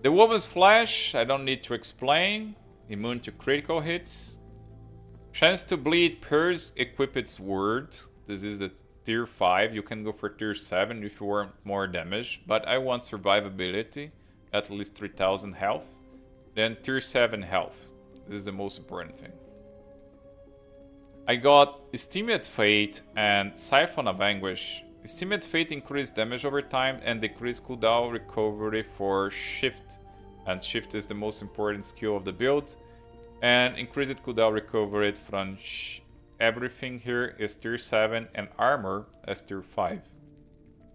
The Woman's Flash, I don't need to explain. Immune to critical hits. Chance to bleed Pierce Equipped's Word. This is the tier 5. You can go for tier 7 if you want more damage, but I want survivability, at least 3000 health. Then tier 7 health. This is the most important thing. I got Esteemed Fate and Siphon of Anguish. Esteemed Fate increased damage over time and decreased cooldown recovery for Shift. And Shift is the most important skill of the build. And increased cooldown recovery from everything here is tier 7 and armor as tier 5.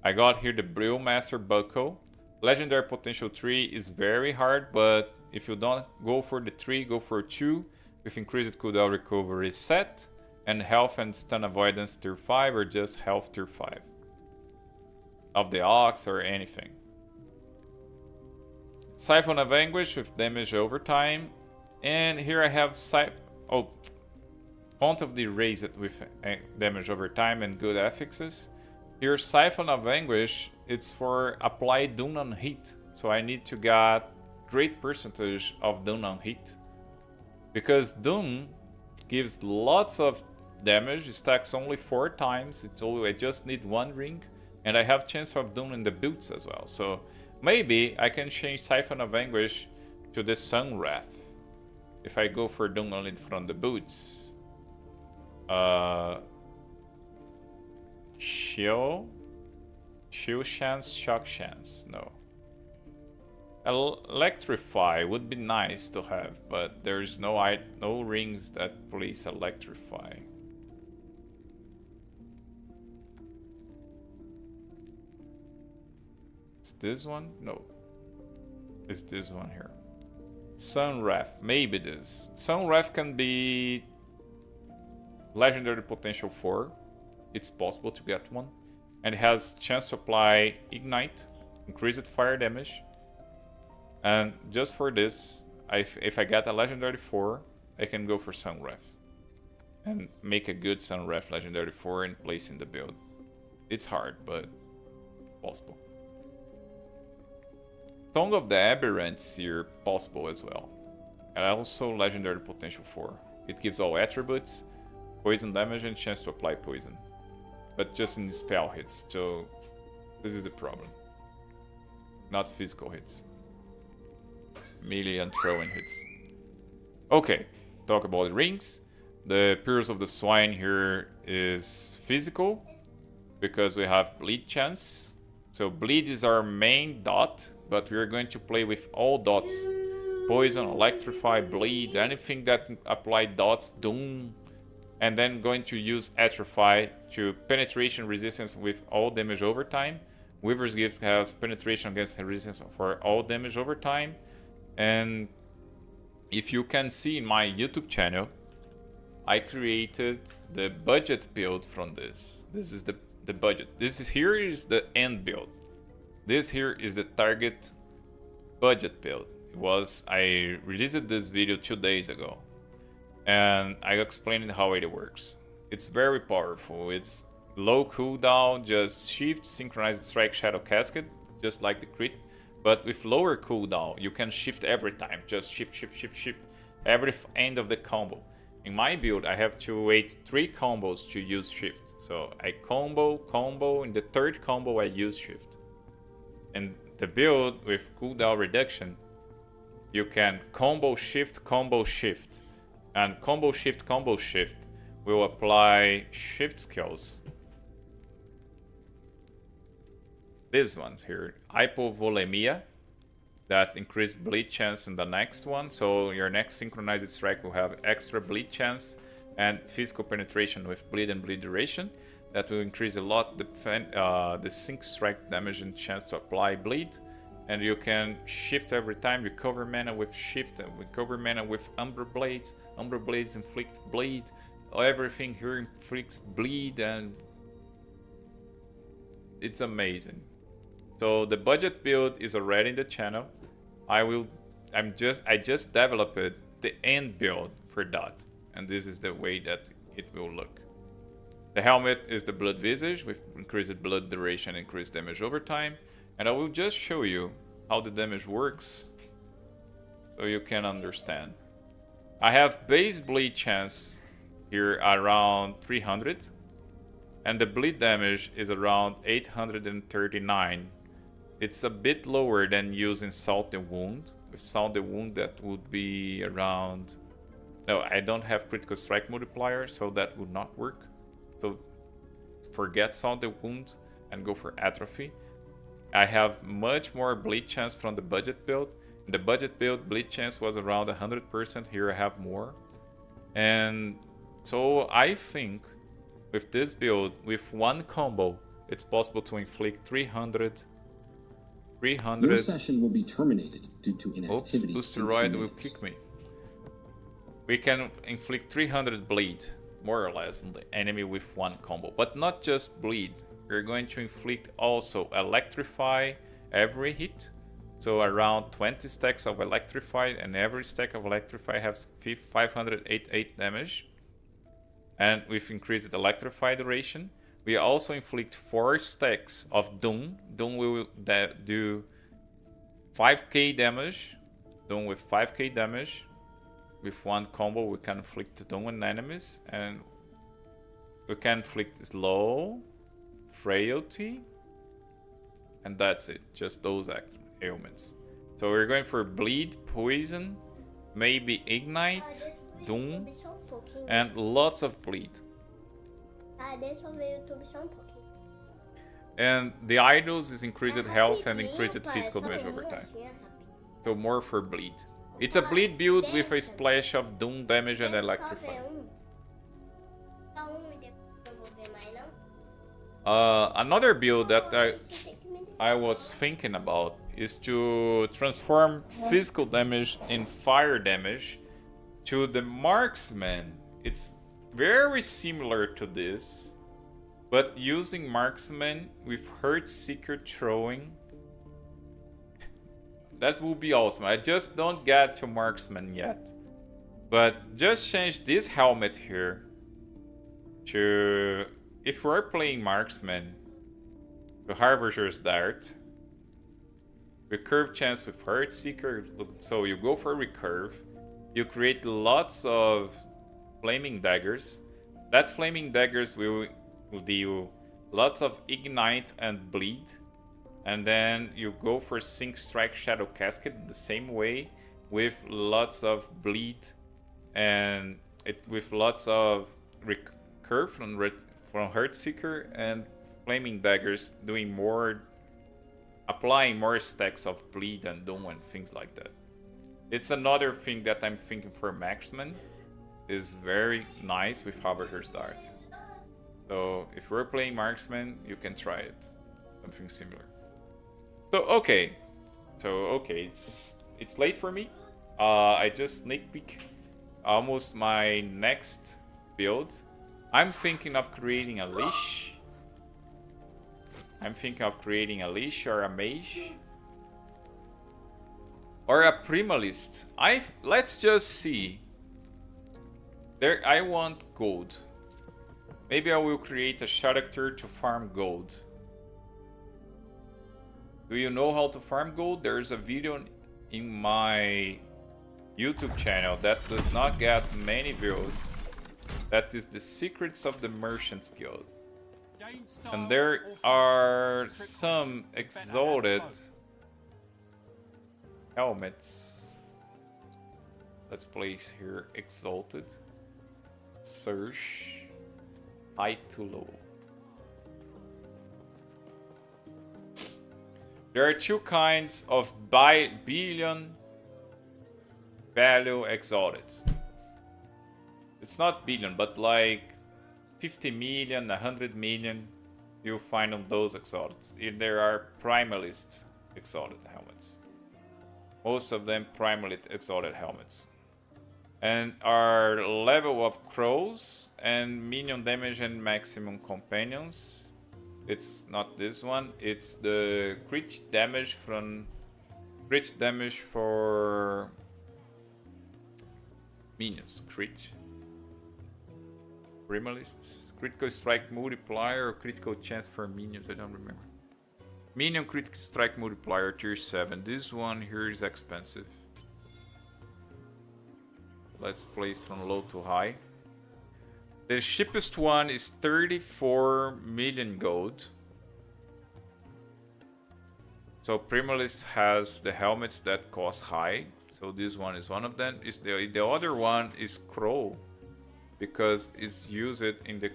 I got here the Brewmaster Buckle. Legendary potential 3 is very hard, but if you don't go for the 3, go for 2 with increased cooldown recovery set and health and stun avoidance tier 5 or just health tier 5 of the Ox or anything. Siphon of Anguish with damage over time, and here I have Font of the Raised with damage over time and good affixes. Here Siphon of Anguish, it's for apply Doom on hit, so I need to get great percentage of Doom on hit, because Doom gives lots of damage, it stacks only 4 times, I just need 1 ring, and I have chance of Doom in the boots as well, so maybe I can change Siphon of Anguish to the Sun Wrath if I go for Doom only from the boots. Shield chance, shock chance, no. Electrify would be nice to have, but there's no rings that please electrify. Is this one? No. It's this one here. Sun Wrath, maybe this. Sun Wrath can be legendary potential 4. It's possible to get one. And it has chance to apply Ignite, increased fire damage. And just for this, if I get a legendary 4, I can go for Sun Wrath. And make a good Sun Wrath legendary 4 and place in the build. It's hard, but possible. Tongue of the Aberrants here, possible as well. And also legendary potential 4. It gives all attributes, poison damage and chance to apply poison. But just in spell hits, so this is the problem. Not physical hits. Melee and throwing hits. Okay, talk about the rings. The Pillars of the Swine here is physical, because we have bleed chance. So bleed is our main dot, but we are going to play with all dots. Poison, electrify, bleed, anything that apply dots, doom. And then going to use atrophy to penetration resistance with all damage over time. Weaver's Gift has penetration against resistance for all damage over time. And if you can see in my YouTube channel, I created the budget build from this. This is the budget. Here is the end build. This here is the target budget build. I released this video 2 days ago. And I explained how it works. It's very powerful. It's low cooldown, just shift, synchronized strike, shadow casket, just like the crit. But with lower cooldown, you can shift every time. Just shift, shift, shift, shift. Every end of the combo. In my build, I have to wait 3 combos to use shift. So I combo, in the 3rd combo I use shift. And the build with cooldown reduction, you can combo shift, and combo shift will apply shift skills. These ones here, hypovolemia, that increase bleed chance in the next one, so your next synchronized strike will have extra bleed chance, and physical penetration with bleed and bleed duration, that will increase a lot the sync strike damage and chance to apply bleed. And you can shift every time, recover mana with shift, and recover mana with Umbra Blades. Umbra Blades inflict bleed. Everything here inflicts bleed, and it's amazing. So the budget build is already in the channel. I just developed the end build for that, and this is the way that it will look. The helmet is the Blood Visage with increased blood duration, increased damage over time. And I will just show you how the damage works so you can understand. I have base bleed chance here around 300. And the bleed damage is around 839. It's a bit lower than using Salty Wound. With Salty Wound, that would be around... No, I don't have critical strike multiplier, so that would not work. So forget Salty Wound and go for Atrophy. I have much more bleed chance from the budget build. In the budget build, bleed chance was around 100%. Here I have more. And so I think with this build, with one combo, it's possible to inflict 300. Your session will be terminated due to inactivity. Oops, Boosteroid will kick me. We can inflict 300 bleed, more or less, on the enemy with one combo. But not just bleed. We're going to inflict also Electrify every hit. So around 20 stacks of Electrify, and every stack of Electrify has 588 damage. And with increased Electrify duration, we also inflict 4 stacks of Doom. Doom will do 5k damage. Doom with 5k damage. With one combo, we can inflict Doom on enemies. And we can inflict Slow, Frailty, and that's it. Just those ailments. So we're going for Bleed, Poison, maybe Ignite, Doom, and lots of Bleed. And the idols is increased health and increased physical damage over time. So more for Bleed. It's a Bleed build with a splash of Doom damage and Electrify. Another build that I was thinking about is to transform physical damage in fire damage to the Marksman. It's very similar to this, but using Marksman with Hurt Seeker throwing. That will be awesome. I just don't get to Marksman yet. But just change this helmet here to... If we're playing Marksman, the Harvester's Dart, recurve chance with Hurt Seeker, so you go for recurve, you create lots of Flaming Daggers. That Flaming Daggers will deal lots of Ignite and Bleed, and then you go for Sync Strike Shadow Casket the same way, with lots of Bleed and with lots of recurve from Hurt Seeker and Flaming Daggers, doing more, applying more stacks of Bleed and Doom and things like that. It's another thing that I'm thinking for Marksman. Is very nice with Harvester's Dart. So if we're playing Marksman, you can try it. Something similar. So okay, it's late for me. I just sneak peek almost my next build. I'm thinking of creating a leash. I'm thinking of creating a leash or a mage. Or a primalist. Let's just see. There, I want gold. Maybe I will create a character to farm gold. Do you know how to farm gold? There's a video in my YouTube channel that does not get many views. That is the Secrets of the Merchant's Guild. And there are some exalted helmets. Let's place here exalted. Search high to low. There are two kinds of billion value exalted. It's not billion, but like 50 million, 100 million. You'll find on those exalted. There are primalist exalted helmets. Most of them primalist exalted helmets. And our level of crows and minion damage and maximum companions. It's not this one. It's the crit damage for minions. Crit. Primalists. Critical strike multiplier or critical chance for minions. I don't remember. Minion critical strike multiplier tier 7. This one here is expensive. Let's place from low to high. The cheapest one is 34 million gold. So Primalist has the helmets that cost high. So this one is one of them. Is the other one is Crow, because it's used in the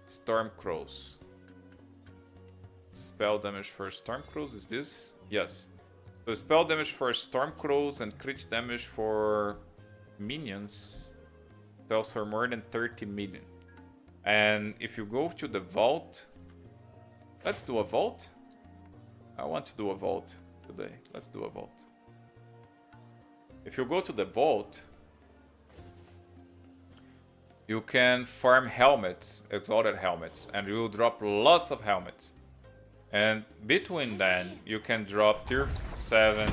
Storm Crows. Spell damage for Storm Crows is this? Yes. So spell damage for Storm Crows and crit damage for minions sells for more than 30 million. And if you go to the vault, let's do a vault. I want to do a vault today. Let's do a vault. If you go to the vault, you can farm helmets, exalted helmets, and you will drop lots of helmets. And between them, you can drop tier 7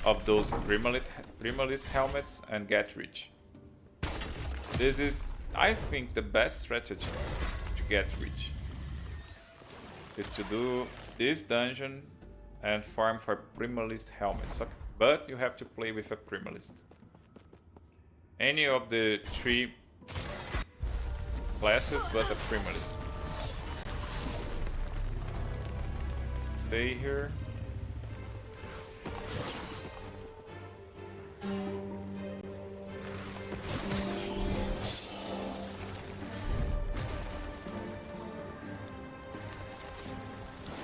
of those Primalist helmets and get rich. This is, I think, the best strategy to get rich. Is to do this dungeon and farm for Primalist helmets. But you have to play with a Primalist. Any of the 3 classes but a Primalist. Stay here.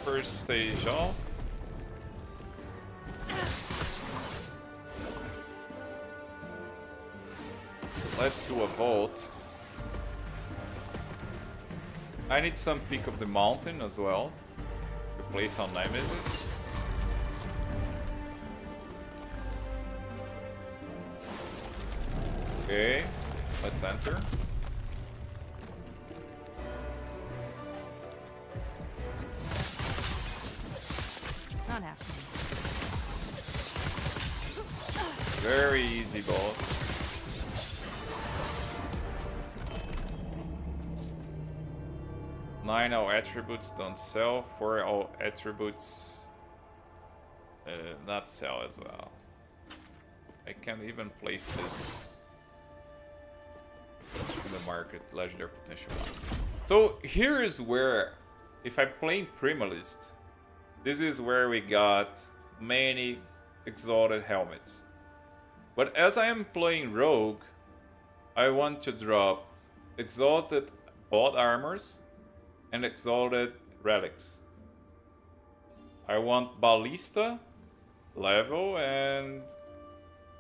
First stage off. Let's do a vault. I need some peak of the mountain as well to place on Nemesis. Okay, let's enter. Not happening. Very easy, boss. Nine all attributes don't sell. 4 all attributes not sell as well. I can't even place this in the market. Legendary potential. So here is where, if I play Primalist, this is where we got many exalted helmets. But as I am playing Rogue, I want to drop exalted bot armors and exalted relics. I want Ballista level and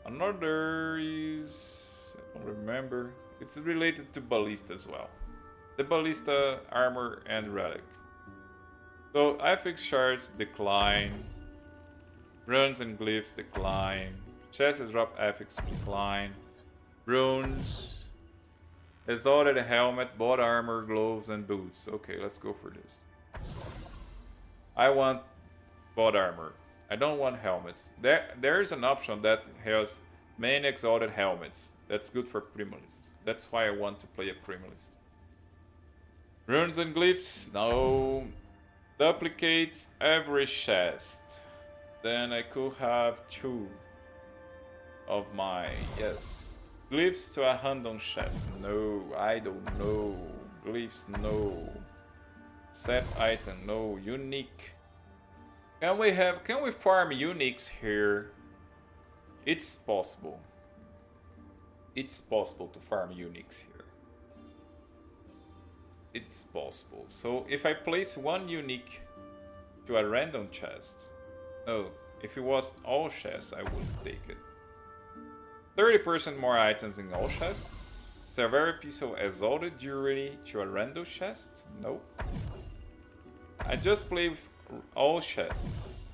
another is, I don't remember. It's related to Ballista as well. The Ballista armor and relic. So affix shards decline, runes and glyphs decline, chests drop affix decline, runes, exalted helmet, bot armor, gloves, and boots. Okay, let's go for this. I want bot armor. I don't want helmets. There is an option that has many exalted helmets. That's good for Primalists. That's why I want to play a Primalist. Runes and glyphs, no. Duplicates every chest. Then I could have 2 of my, yes. Glyphs to a random chest. No, I don't know. Glyphs, no. Set item, no. Unique. Can we farm uniques here? It's possible. It's possible to farm uniques here. It's possible. So if I place 1 unique to a random chest, no, if it was all chests, I would take it. 30% more items in all chests. Severe piece of exalted jewelry to a random chest? Nope. I just play with all chests.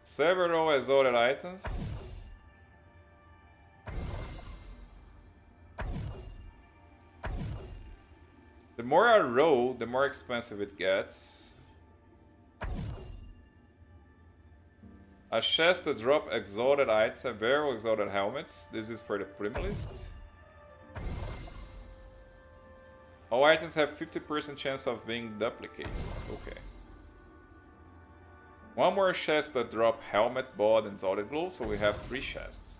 Several exalted items. The more I roll, the more expensive it gets. A chest to drop exalted items, several exalted helmets. This is for the Primalist. All items have 50% chance of being duplicated. Okay. One more chest that drop helmet, bod, and solid gloves, so we have 3 chests.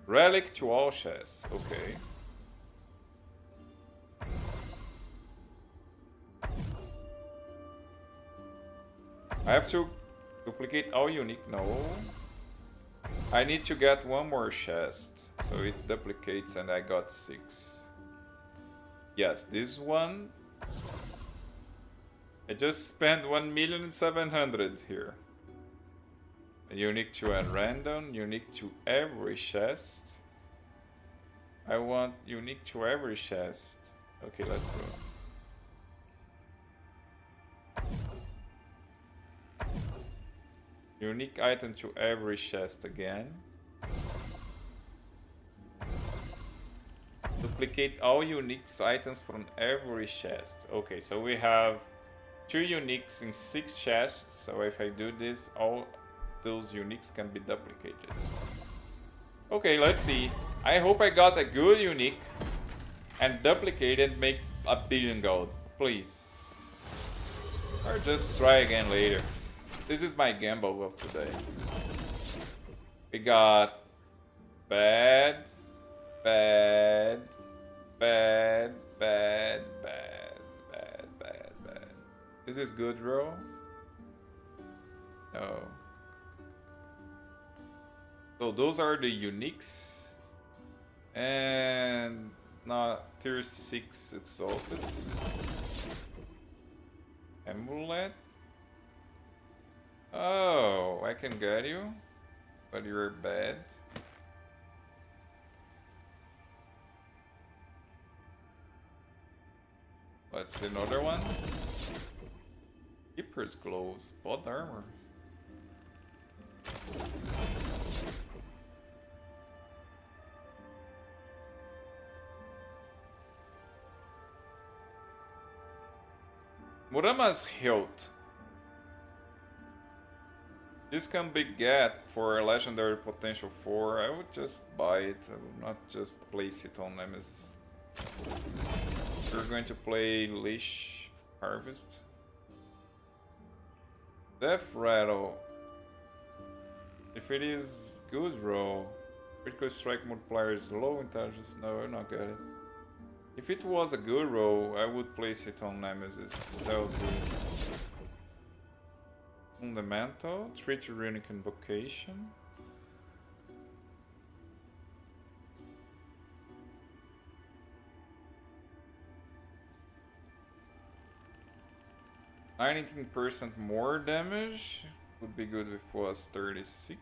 Relic to all chests, okay. I have to duplicate all unique, no. I need to get one more chest, so it duplicates and I got 6. Yes, this one. I just spent 1,700,000 here. Unique to a random, unique to every chest. I want unique to every chest. Okay, let's go. Unique item to every chest again. Duplicate all unique items from every chest. Okay, so we have 2 uniques in 6 chests. So if I do this, all those uniques can be duplicated. Okay, let's see. I hope I got a good unique and duplicate and make 1 billion gold. Please. Or just try again later. This is my gamble of today. We got bad, bad, bad, bad, bad, bad, bad, bad. This is good, bro. No. So those are the uniques. And not tier 6 exalted. Amulet. Oh, I can get you, but you're bad. What's another one? Keeper's gloves, bot armor. Murama's hilt. This can be get for a legendary potential 4. I would just buy it. I would not just place it on Nemesis. We're going to play Leash Harvest. Death Rattle. If it is good roll, critical strike multiplier is low intelligence. No, I'm not get it. If it was a good roll, I would place it on Nemesis. Sounds good. Fundamental, treat runic invocation. %19% more damage would be good if it was 36.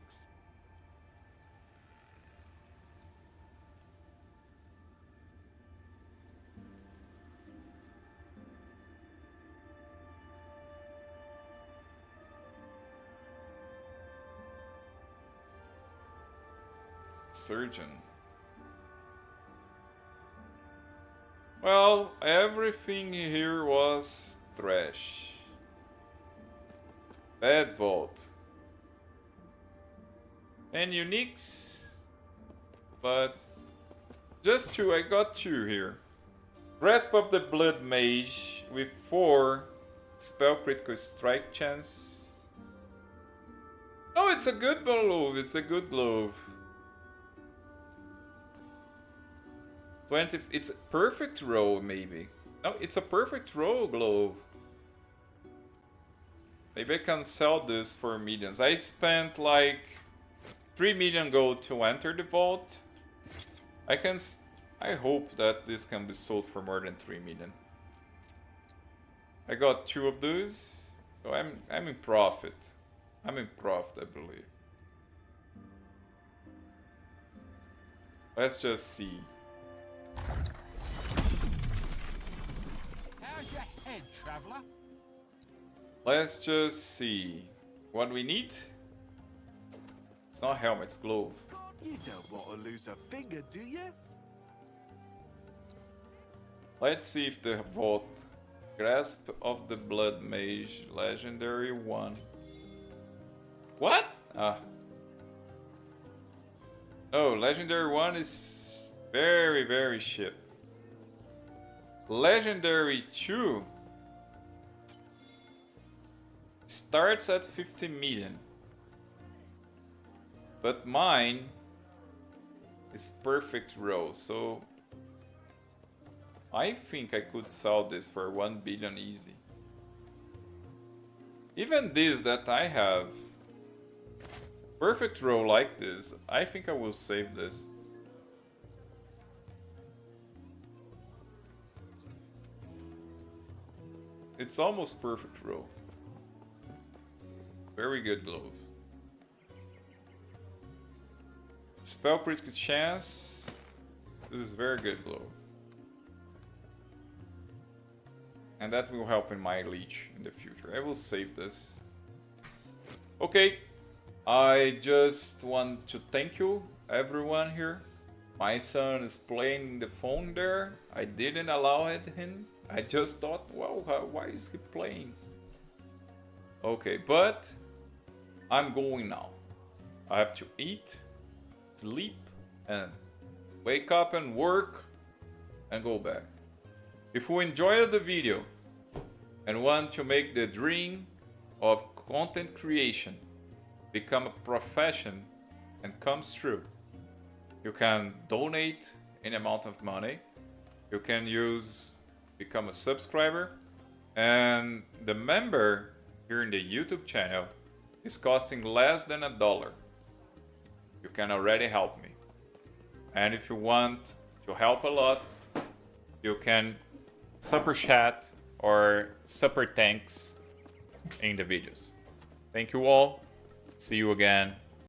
Surgeon. Well, everything here was trash. Bad vault. And uniques. But just 2, I got 2 here. Grasp of the Blood Mage with 4 spell critical strike chance. Oh, it's a good glove, it's a good glove. 20, it's a perfect roll, maybe. No, it's a perfect roll glove. Maybe I can sell this for millions. I spent like 3 million gold to enter the vault. I hope that this can be sold for more than 3 million. I got 2 of those, so I'm in profit. I'm in profit, I believe. Let's just see. How's your head, traveler? Let's just see what we need. It's not helmet, it's glove. You don't want to lose a finger, do you? Let's see if the vault. Grasp of the Blood Mage, legendary 1. What? Ah. Oh, legendary 1 is very, very shit. Legendary 2 starts at 50 million. But mine is perfect row, so I think I could sell this for 1 billion easy. Even this that I have, perfect row like this, I think I will save this. It's almost perfect row. Very good glove. Spell critical chance. This is very good glove. And that will help in my leech in the future. I will save this. Okay. I just want to thank you, everyone here. My son is playing the phone there. I didn't allow him. I just thought, well, why is he playing? Okay, but I'm going now. I have to eat, sleep, and wake up and work and go back. If you enjoyed the video and want to make the dream of content creation become a profession and comes true, you can donate any amount of money. You can become a subscriber, and the member here in the YouTube channel is costing less than $1. You can already help me. And if you want to help a lot, you can super chat or super thanks in the videos. Thank you all. See you again